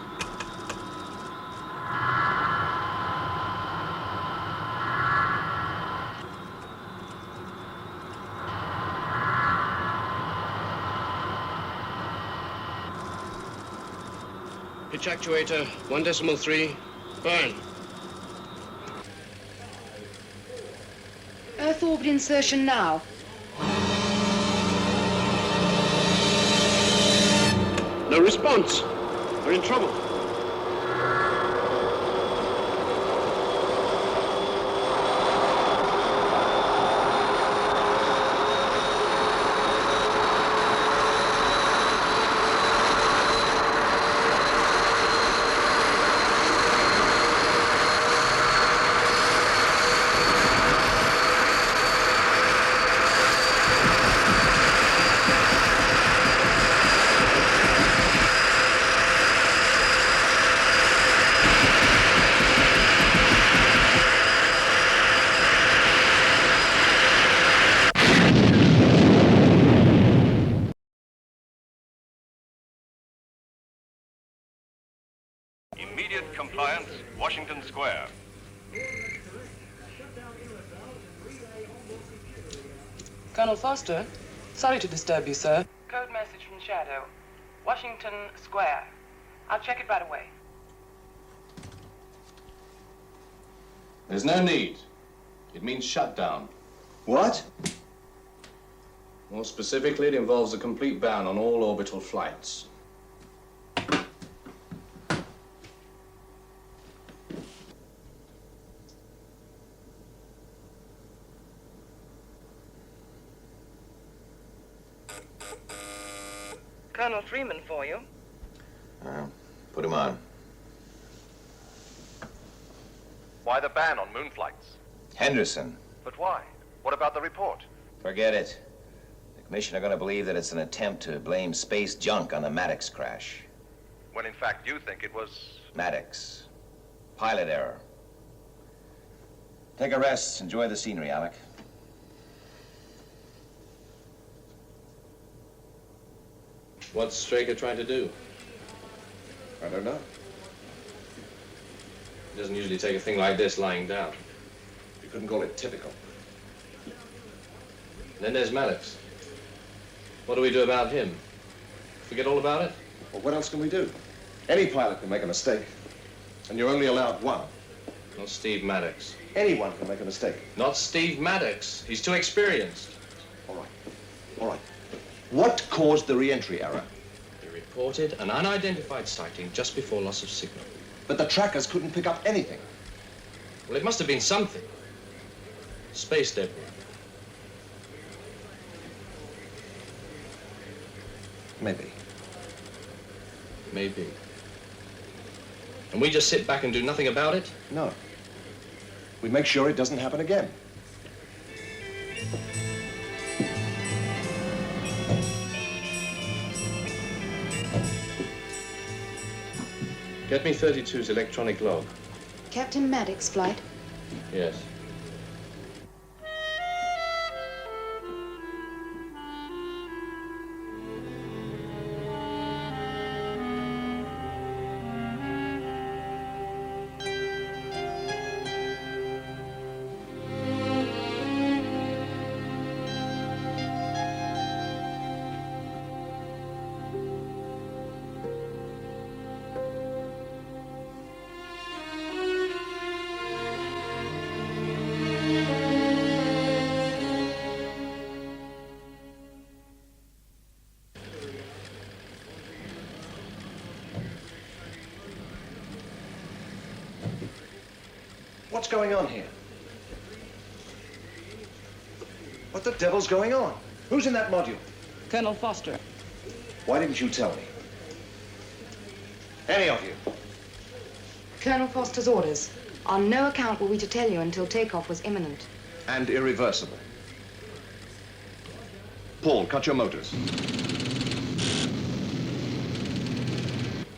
Pitch actuator, 1.3, burn. Earth orbit insertion now. No response. We're in trouble. Immediate compliance, Washington Square. Colonel Foster, sorry to disturb you, sir. Code message from Shadow. Washington Square. I'll check it right away. There's no need. It means shutdown. What? More specifically, it involves a complete ban on all orbital flights. Colonel Freeman for you. Put him on. Why the ban on moon flights? Henderson. But why? What about the report? Forget it. The Commission are going to believe that it's an attempt to blame space junk on the Maddox crash. When in fact you think it was... Maddox. Pilot error. Take a rest. Enjoy the scenery, Alec. What's Straker trying to do? I don't know. He doesn't usually take a thing like this lying down. You couldn't call it typical. And then there's Maddox. What do we do about him? Forget all about it? Well, what else can we do? Any pilot can make a mistake. And you're only allowed one. Not Steve Maddox. Anyone can make a mistake. Not Steve Maddox. He's too experienced. All right. All right. What caused the re-entry error? He reported an unidentified sighting just before loss of signal. But the trackers couldn't pick up anything. Well, it must have been something. Space debris. Maybe. Maybe. And we just sit back and do nothing about it? No. We make sure it doesn't happen again. Get me 32's electronic log. Captain Maddox flight? Yes. What's going on here? What the devil's going on? Who's in that module? Colonel Foster. Why didn't you tell me? Any of you? Colonel Foster's orders. On no account were we to tell you until takeoff was imminent. And irreversible. Paul, cut your motors.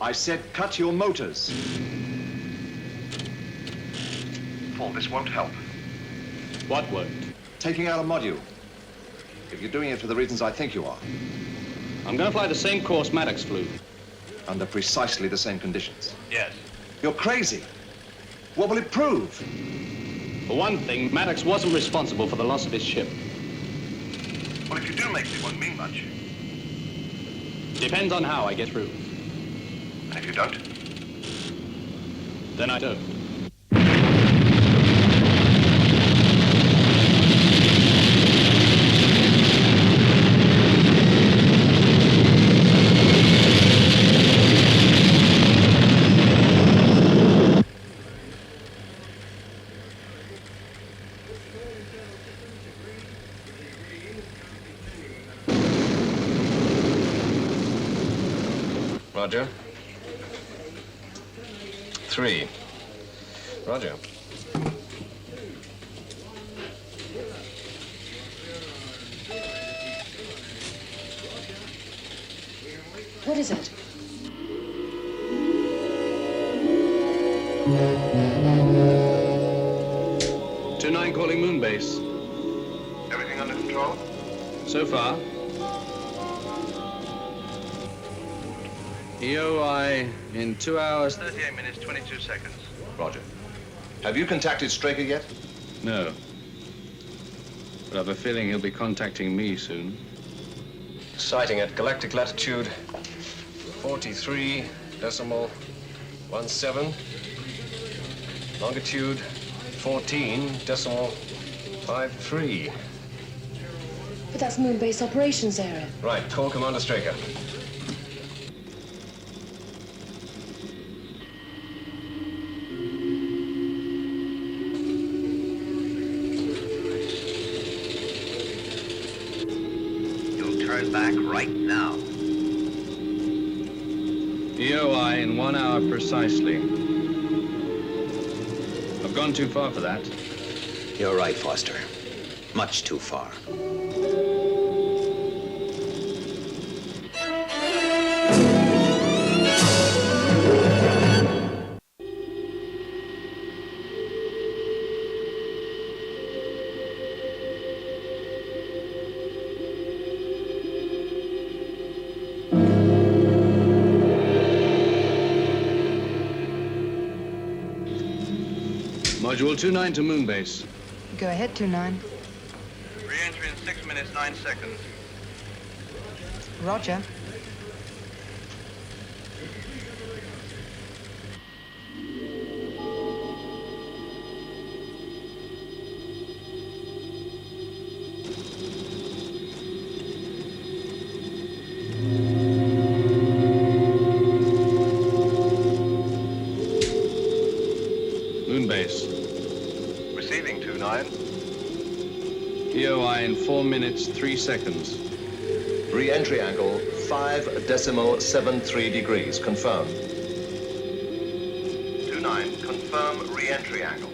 I said cut your motors. Paul, this won't help. What won't? Taking out a module. If you're doing it for the reasons I think you are. I'm going to fly the same course Maddox flew. Under precisely the same conditions. Yes. You're crazy. What will it prove? For one thing, Maddox wasn't responsible for the loss of his ship. Well, if you do make it, it won't mean much. Depends on how I get through. And if you don't? Then I don't. Roger. 3. Roger. What is it? Two-9 calling Moonbase. Everything under control? So far. EOI in 2 hours... 38 minutes, 22 seconds. Roger. Have you contacted Straker yet? No. But I've a feeling he'll be contacting me soon. Sighting at galactic latitude 43.17. Longitude 14.53. But that's Moonbase operations area. Right, call Commander Straker. You'll turn back right now. EOI in 1 hour precisely. I've gone too far for that. You're right, Foster. Much too far. Module 29 to Moonbase. Go ahead, 29. Re-entry in 6 minutes, 9 seconds. Roger. Moonbase. Receiving 29. EOI in 4 minutes, 3 seconds. Re-entry angle 5.73 degrees. Confirmed. 29. Confirm re-entry angle.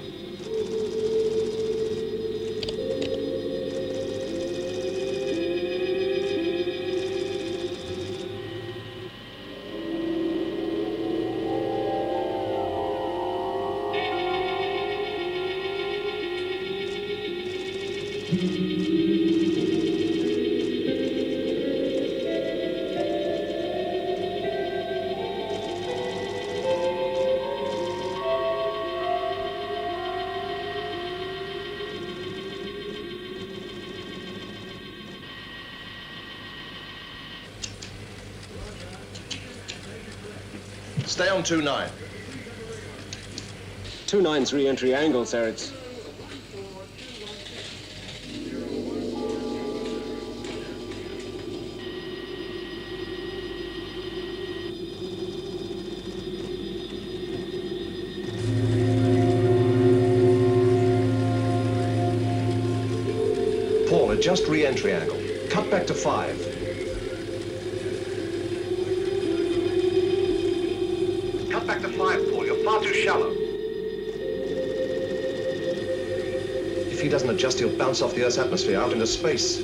Stay on 29. 29's re-entry angle, sir. It's... Paul, adjust re-entry angle. Cut back to 5. Cut back to 5, Paul. You're far too shallow. If he doesn't adjust, he'll bounce off the Earth's atmosphere out into space.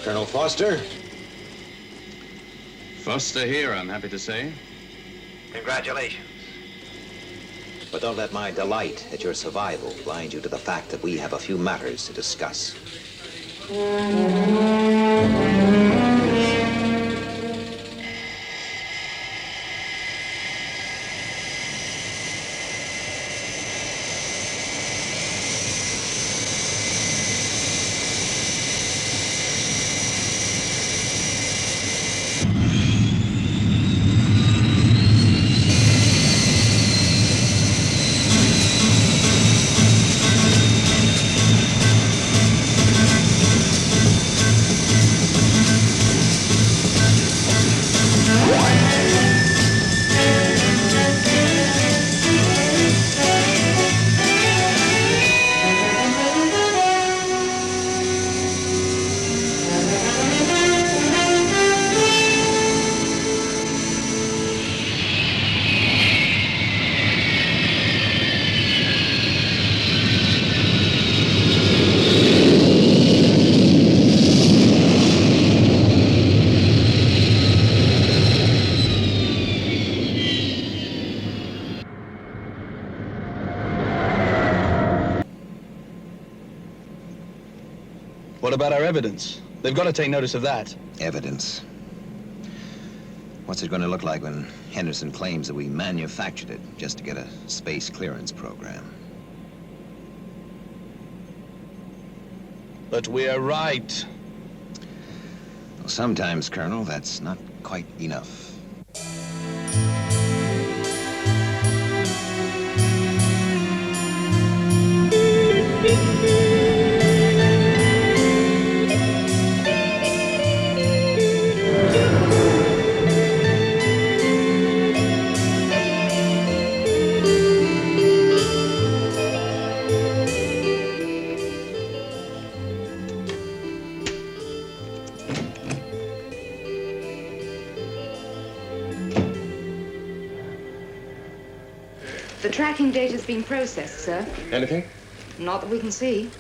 Colonel Foster? Foster here, I'm happy to say. Congratulations. But don't let my delight at your survival blind you to the fact that we have a few matters to discuss. What about our evidence? They've got to take notice of that. Evidence. What's it going to look like when Henderson claims that we manufactured it just to get a space clearance program? But we're right. Well, sometimes, Colonel, that's not quite enough. The tracking data's been processed, sir. Anything? Not that we can see.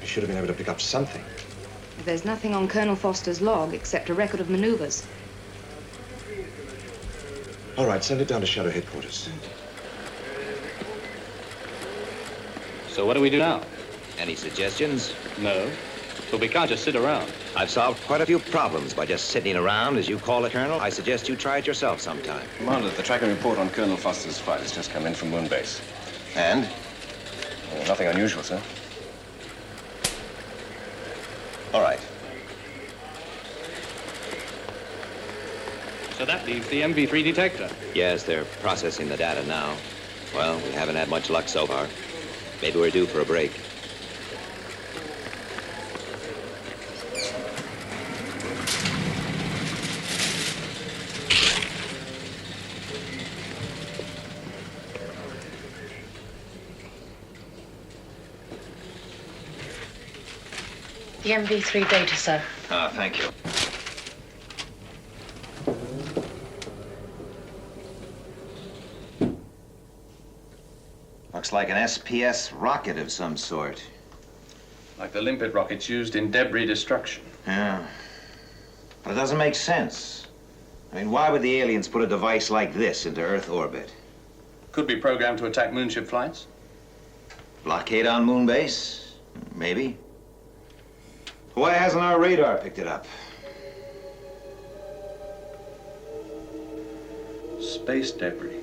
You should have been able to pick up something. There's nothing on Colonel Foster's log except a record of maneuvers. All right, send it down to Shadow headquarters. So what do we do now? Any suggestions? No. But we can't just sit around. I've solved quite a few problems by just sitting around, as you call it, Colonel. I suggest you try it yourself sometime. Commander, the tracking report on Colonel Foster's flight has just come in from Moonbase. And? Well, nothing unusual, sir. All right. So that leaves the MV3 detector. Yes, they're processing the data now. Well, we haven't had much luck so far. Maybe we're due for a break. The MV3 data, sir. Ah, thank you. Looks like an SPS rocket of some sort. Like the limpet rockets used in debris destruction. Yeah. But it doesn't make sense. I mean, why would the aliens put a device like this into Earth orbit? Could be programmed to attack moonship flights. Blockade on Moonbase? Maybe. Why hasn't our radar picked it up? Space debris.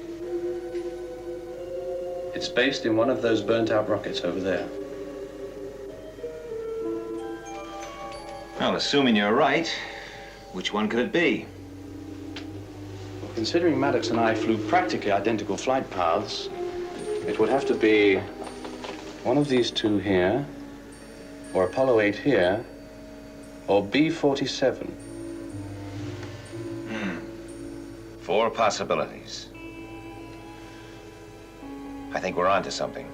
It's based in one of those burnt-out rockets over there. Well, assuming you're right, which one could it be? Well, considering Maddox and I flew practically identical flight paths, it would have to be one of these two here, or Apollo 8 here, or B-47. 4 possibilities. I think we're onto something.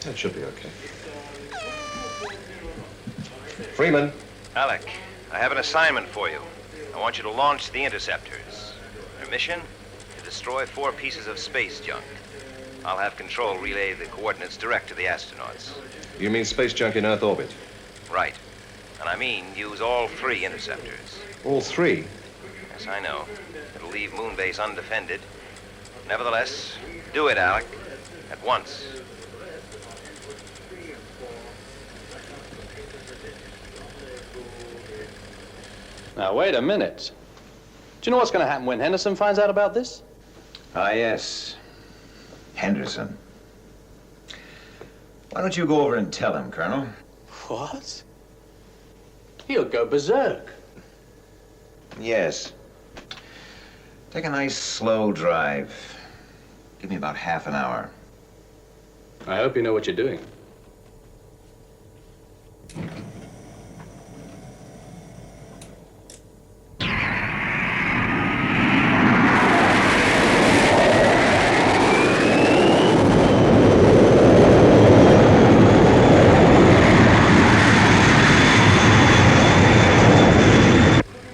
That should be okay. Freeman. Alec, I have an assignment for you. I want you to launch the Interceptors. Your mission? To destroy 4 pieces of space junk. I'll have control relay the coordinates direct to the astronauts. You mean space junk in Earth orbit? Right. And I mean use all 3 Interceptors. All 3? Yes, I know. It'll leave Moonbase undefended. Nevertheless, do it, Alec. At once. Now, wait a minute. Do you know what's going to happen when Henderson finds out about this? Ah, yes. Henderson. Why don't you go over and tell him, Colonel? What? He'll go berserk. Yes. Take a nice, slow drive. Give me about half an hour. I hope you know what you're doing.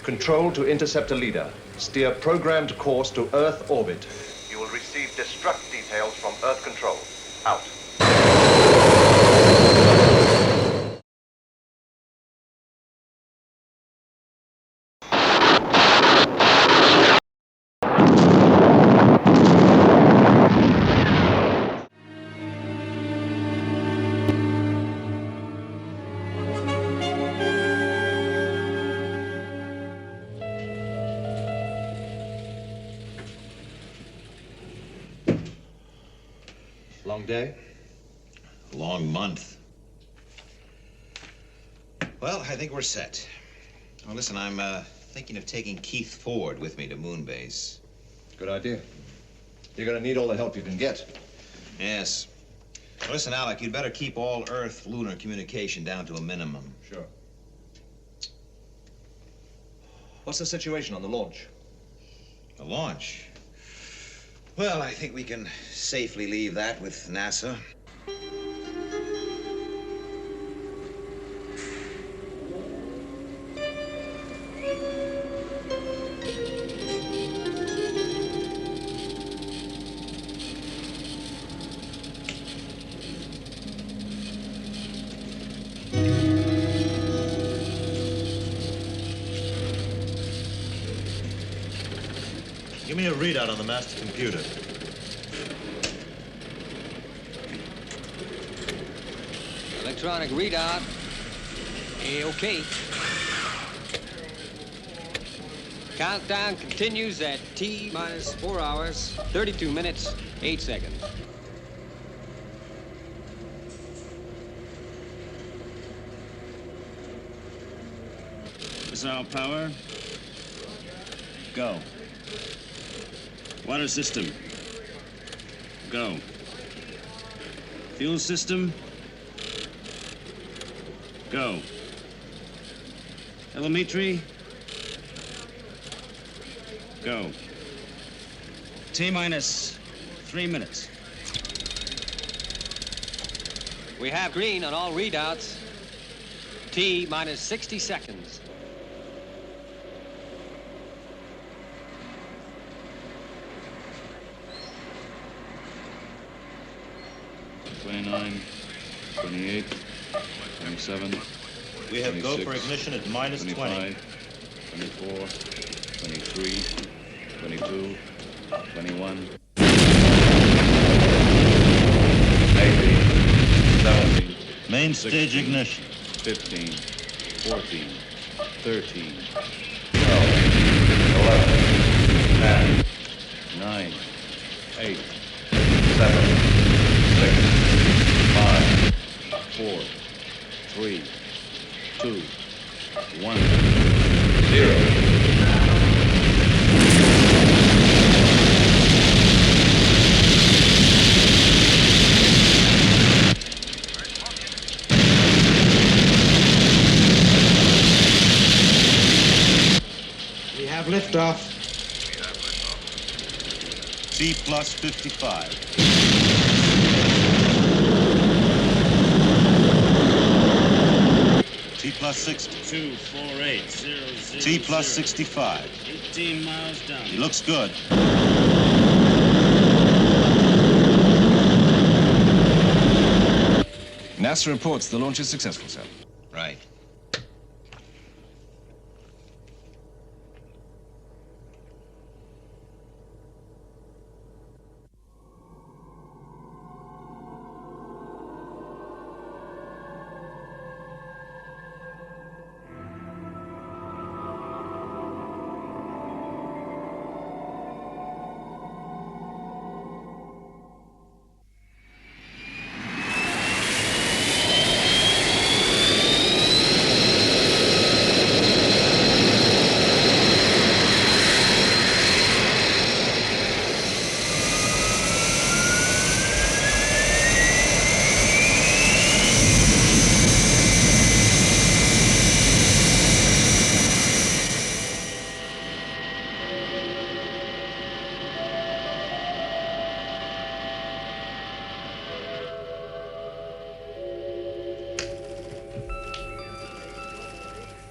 Control to Interceptor leader. Steer programmed course to Earth orbit. will receive destruct details from Earth Control. Out. Long day? Long month. Well, I think we're set. Well, listen, I'm thinking of taking Keith Ford with me to Moonbase. Good idea. You're gonna need all the help you can get. Yes. Well, listen, Alec, you'd better keep all Earth-lunar communication down to a minimum. Sure. What's the situation on the launch? The launch? Well, I think we can safely leave that with NASA. Give me a readout on the master computer. Electronic readout. A-OK. Countdown continues at T minus 4 hours, 32 minutes, 8 seconds. Missile power. Go. Water system. Go. Fuel system. Go. Telemetry. Go. T minus 3 minutes. We have green on all readouts. T minus 60 seconds. 29, 28, 27. We have 26, go for ignition at minus 25, 24, 23, 22, 21. 18, 17. Main stage 16, ignition. 15, 14, 13, 11, 10, 9, 8, 7, 6, 5, 4, 3, 2, 1, 0. We have liftoff. T plus 55. T plus 60. 24800. T plus 65. 18 miles down. He looks good. NASA reports the launch is successful, sir. Right.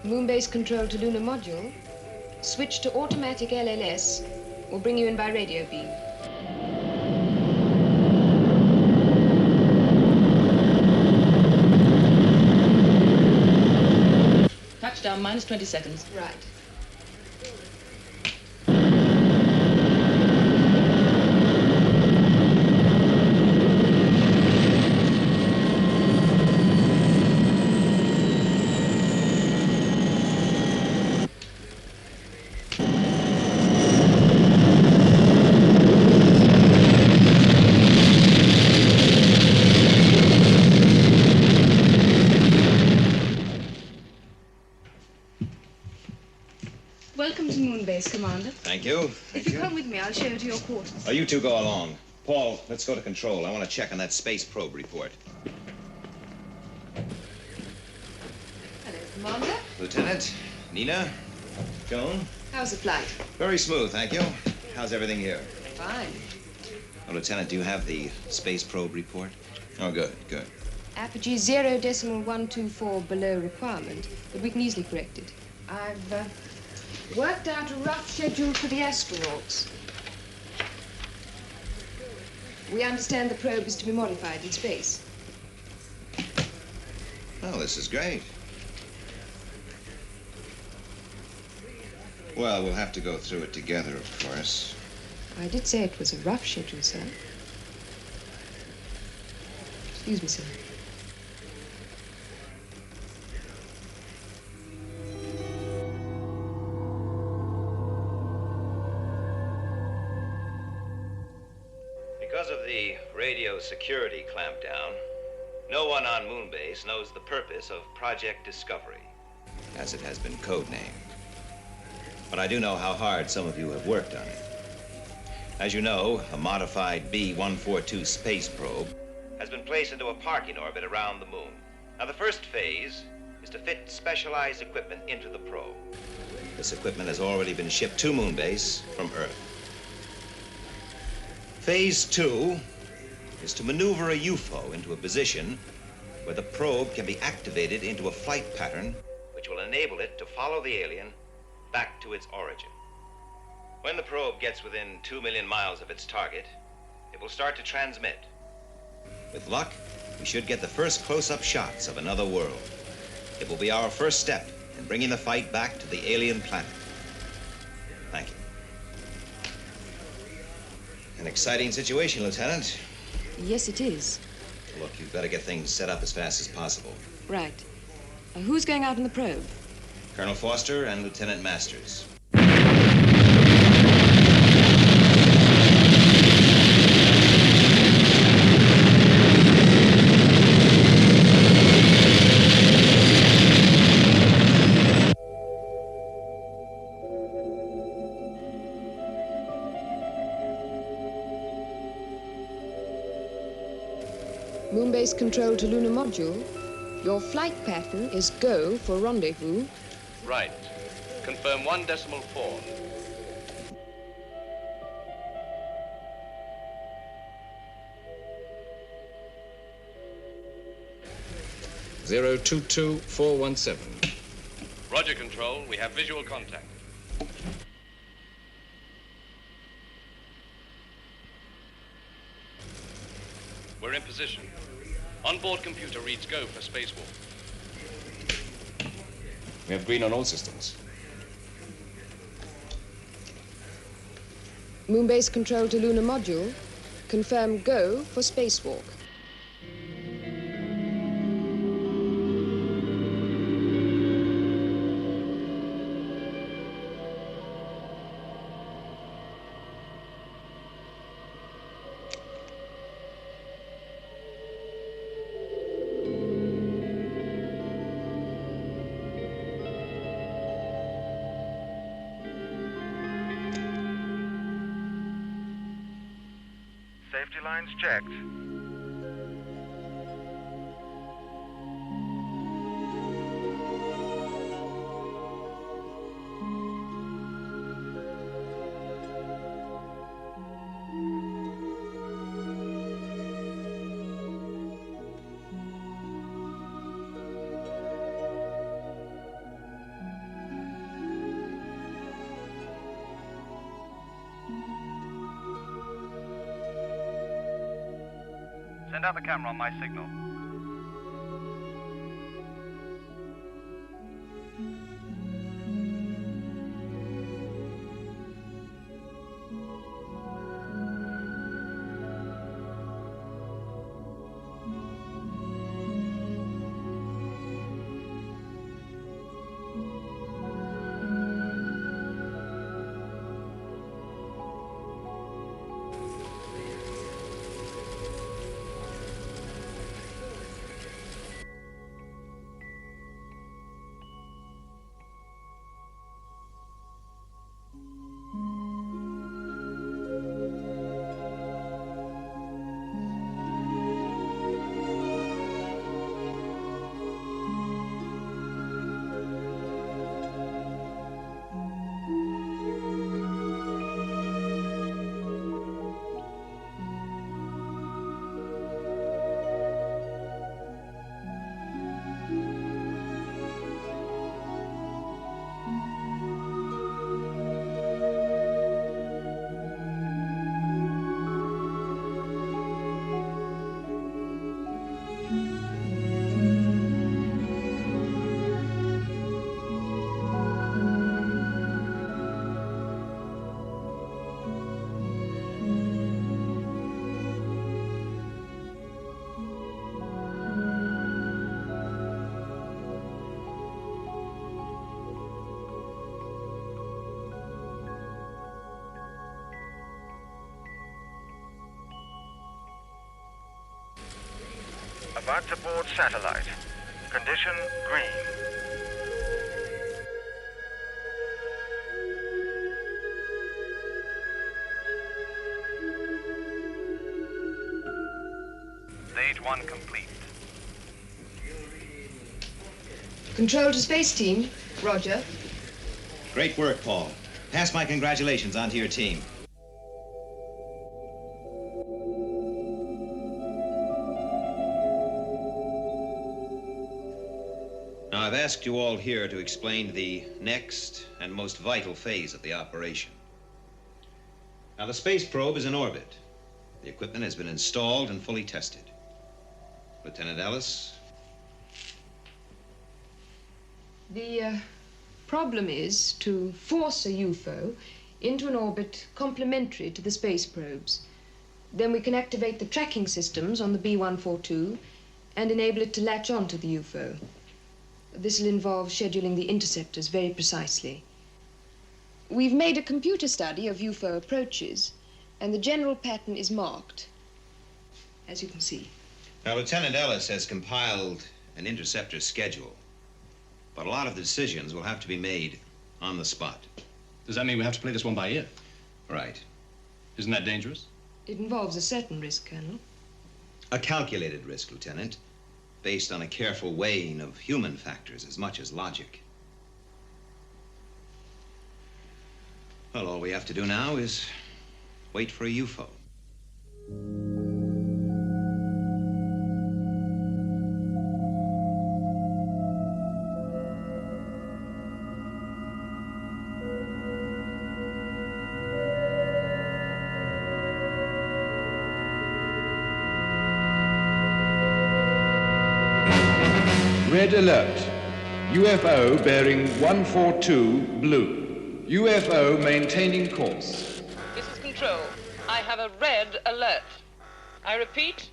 Moonbase control to lunar module. Switch to automatic LLS. Will bring you in by radio beam. Minus 20 seconds. Right. Welcome to Moonbase, Commander. Thank you. If you come with me, I'll show you to your quarters. Oh, you two go along. Paul, let's go to control. I want to check on that space probe report. Hello, Commander. Lieutenant, Nina, Joan. How's the flight? Very smooth, thank you. How's everything here? Fine. Oh, Lieutenant, do you have the space probe report? Oh, good, good. Apogee 0.124 below requirement, but we can easily correct it. I've worked out a rough schedule for the astronauts. We understand the probe is to be modified in space. Well, this is great. Well, we'll have to go through it together, of course. I did say it was a rough schedule, sir. Excuse me, sir. Because of the radio security clampdown, no one on Moonbase knows the purpose of Project Discovery, As it has been codenamed. But I do know how hard some of you have worked on it. As you know, a modified B-142 space probe has been placed into a parking orbit around the moon. Now, the first phase is to fit specialized equipment into the probe. This equipment has already been shipped to Moonbase from Earth. Phase 2 is to maneuver a UFO into a position where the probe can be activated into a flight pattern which will enable it to follow the alien back to its origin. When the probe gets within 2 million miles of its target, it will start to transmit. With luck, we should get the first close-up shots of another world. It will be our first step in bringing the fight back to the alien planet. Thank you. An exciting situation, Lieutenant. Yes, it is. Look, you've got to get things set up as fast as possible. Right. Who's going out on the probe? Colonel Foster and Lieutenant Masters. Moonbase control to lunar module. Your flight pattern is go for rendezvous. Right. Confirm 1.4. 022417. Roger, Control. We have visual contact. We're in position. Onboard computer reads go for spacewalk. We have green on all systems. Moonbase control to lunar module. Confirm go for spacewalk. Safety lines checked. Send out the camera on my signal. about to board satellite. Condition green. Stage 1 complete. Control to space team. Roger. Great work, Paul. Pass my congratulations on to your team. Now, I've asked you all here to explain the next and most vital phase of the operation. Now, the space probe is in orbit. The equipment has been installed and fully tested. Lieutenant Ellis? The problem is to force a UFO into an orbit complementary to the space probes. Then we can activate the tracking systems on the B-142 and enable it to latch on to the UFO. This will involve scheduling the interceptors very precisely. We've made a computer study of UFO approaches, and the general pattern is marked, as you can see. Now, Lieutenant Ellis has compiled an interceptor schedule, but a lot of the decisions will have to be made on the spot. Does that mean we have to play this one by ear? Right. Isn't that dangerous? It involves a certain risk, Colonel. A calculated risk, Lieutenant, based on a careful weighing of human factors as much as logic. Well, all we have to do now is wait for a UFO. Red alert. UFO bearing 142 blue. UFO maintaining course. This is Control. I have a red alert. I repeat,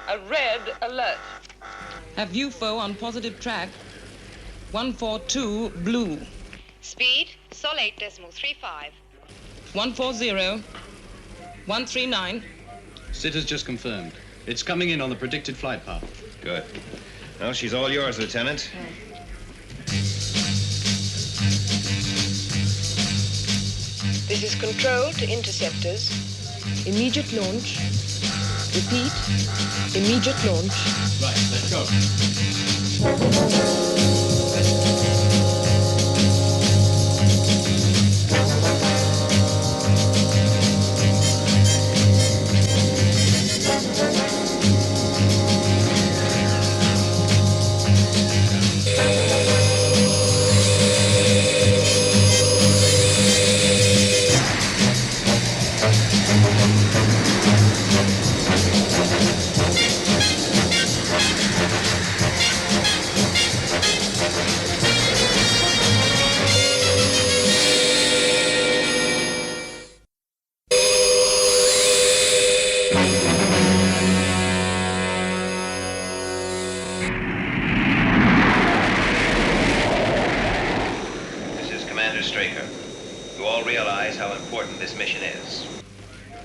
a red alert. Have UFO on positive track. 142 blue. Speed, Sol 8.35. 140. 139. SIT has just confirmed. It's coming in on the predicted flight path. Good. Well, she's all yours, Lieutenant. This is Control to interceptors. Immediate launch. Repeat, immediate launch. Right, let's go.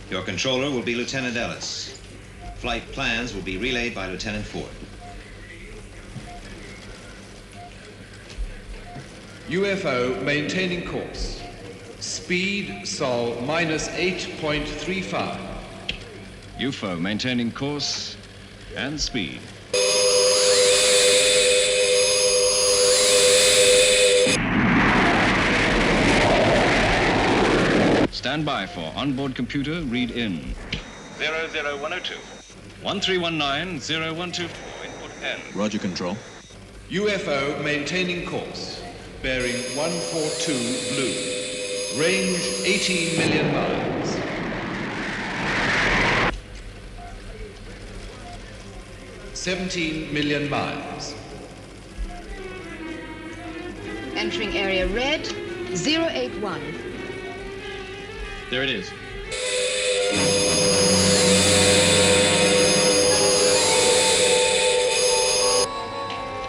Your controller will be Lieutenant Ellis. Flight plans will be relayed by Lieutenant Ford. UFO maintaining course. Speed Sol minus 8.35. UFO maintaining course and speed. Stand by for onboard computer read in. 00102. 1319-0124, input N. Roger, Control. UFO maintaining course. Bearing 142 blue. Range 18 million miles. $17 million miles. Entering area red, 081. There it is.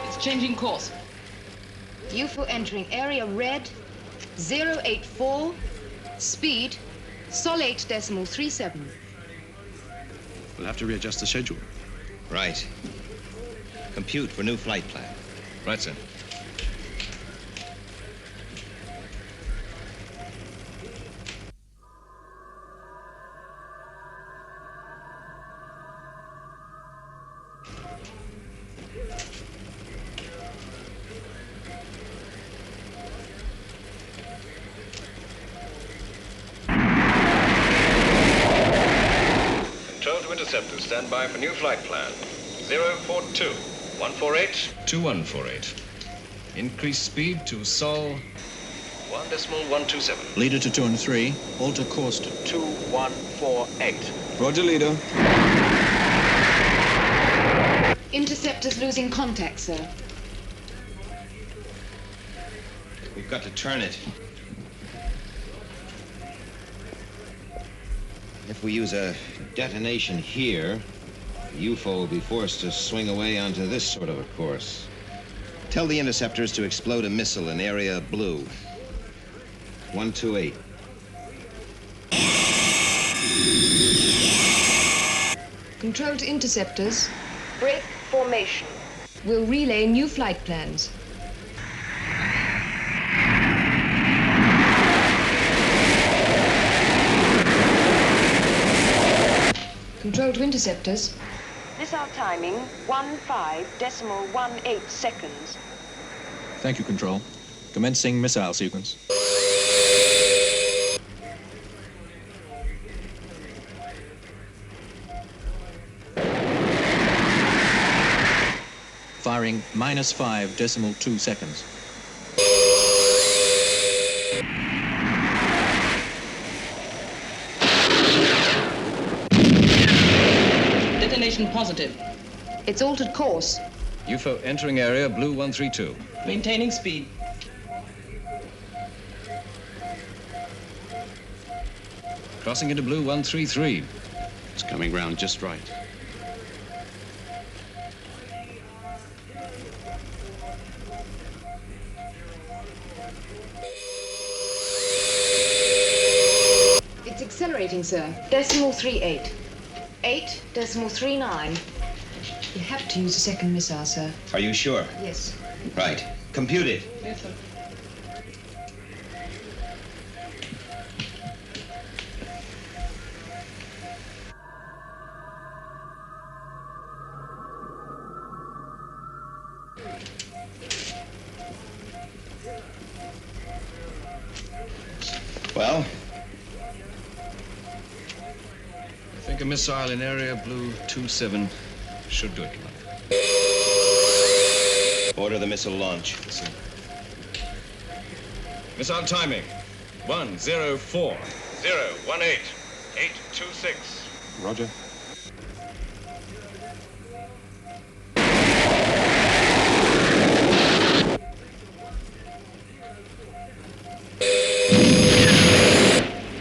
It's changing course. UFO entering area red, 084, speed, Sol 8.37. We'll have to readjust the schedule. Right. Compute for new flight plan. Right, sir. Control to Interceptor. Stand by for new flight plan. 042. 148. 2148. Increase speed to Sol. 1.127. Leader to 2 and 3. Alter course to 2148. Roger, leader. Interceptor's losing contact, sir. We've got to turn it. If we use a detonation here, the UFO will be forced to swing away onto this sort of a course. Tell the interceptors to explode a missile in area blue. 128. Control to interceptors. Break formation. We'll relay new flight plans. Control to interceptors. Missile timing 15.18 seconds. Thank you, Control. Commencing missile sequence. Firing -5.2 seconds. Detonation positive. It's altered course. UFO entering area blue 132. Maintaining speed. Crossing into blue 133. It's coming round just right. It's accelerating, sir. 0.38. 8.39. You have to use a second missile, sir. Are you sure? Yes. Right. Compute it. Yes, sir. Well? I think a missile in area blue 27 should do it, Commander. Order the missile launch. Sir. Missile timing 104. 018. 826. Roger.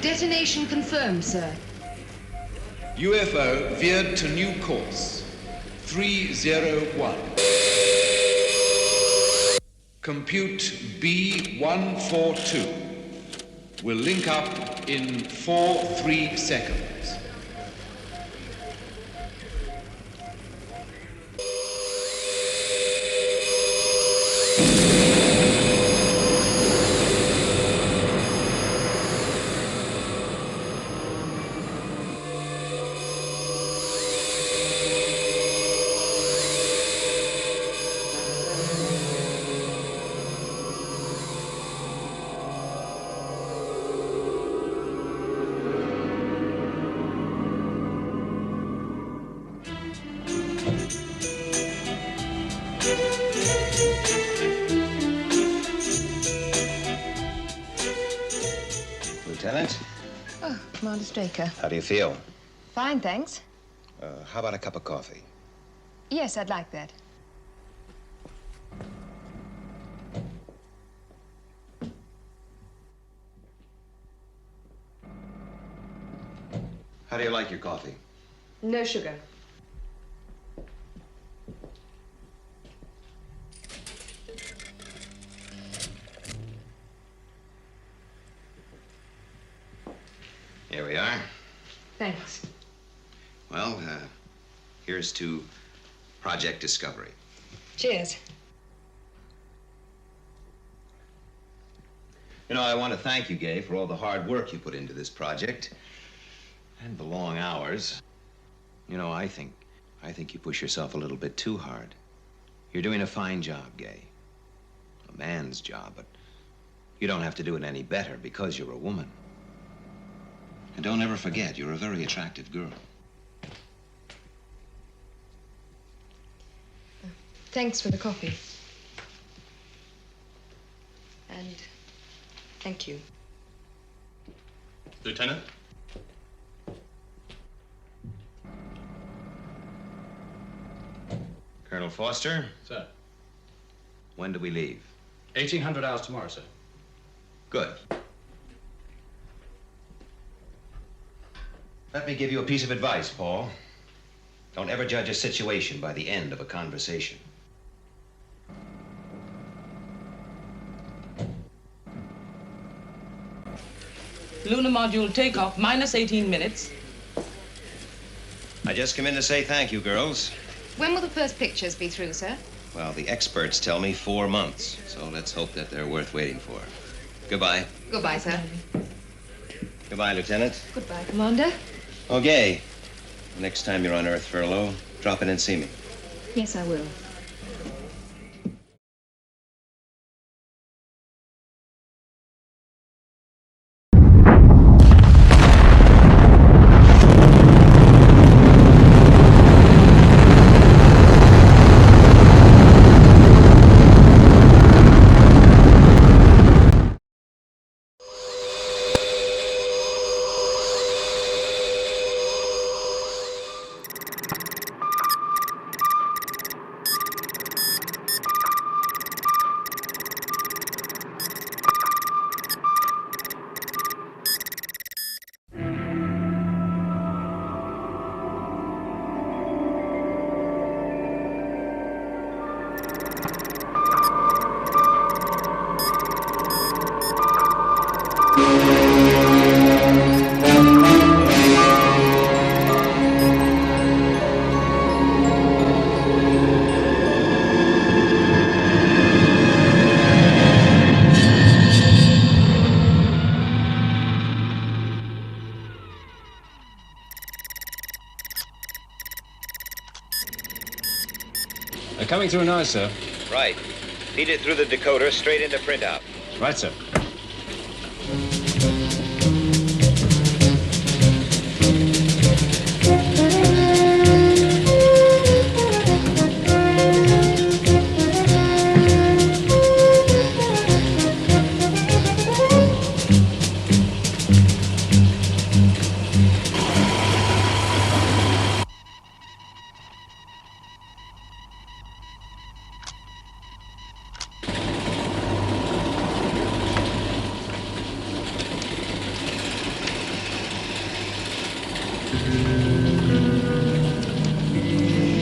Detonation confirmed, sir. UFO veered to new course. 301. Compute B142. Will link up in 43 seconds. Lieutenant, Oh, Commander Straker. how do you feel? Fine, thanks. How about a cup of coffee? Yes, I'd like that. How do you like your coffee? No sugar. Here we are. Thanks. Well, here's to Project Discovery. Cheers. You know, I want to thank you, Gay, for all the hard work you put into this project. And the long hours. You know, I think you push yourself a little bit too hard. You're doing a fine job, Gay. A man's job, but you don't have to do it any better because you're a woman. And don't ever forget, you're a very attractive girl. Thanks for the coffee. And thank you. Lieutenant? Colonel Foster? Sir. When do we leave? 1800 hours tomorrow, sir. Good. Let me give you a piece of advice, Paul. Don't ever judge a situation by the end of a conversation. Lunar module takeoff, minus 18 minutes. I just come in to say thank you, girls. When will the first pictures be through, sir? Well, the experts tell me 4 months, so let's hope that they're worth waiting for. Goodbye. Goodbye, sir. Goodbye, Lieutenant. Goodbye, Commander. Okay. Next time you're on Earth furlough, drop in and see me. Yes, I will. Coming through now, sir. Right. Feed it through the decoder straight into printout. Right, sir.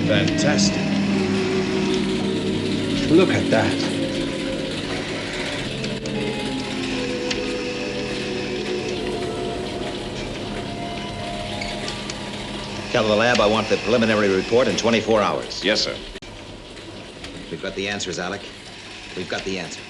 Fantastic. Look at that. Tell the lab I want the preliminary report in 24 hours. Yes, sir. We've got the answers, Alec. We've got the answers.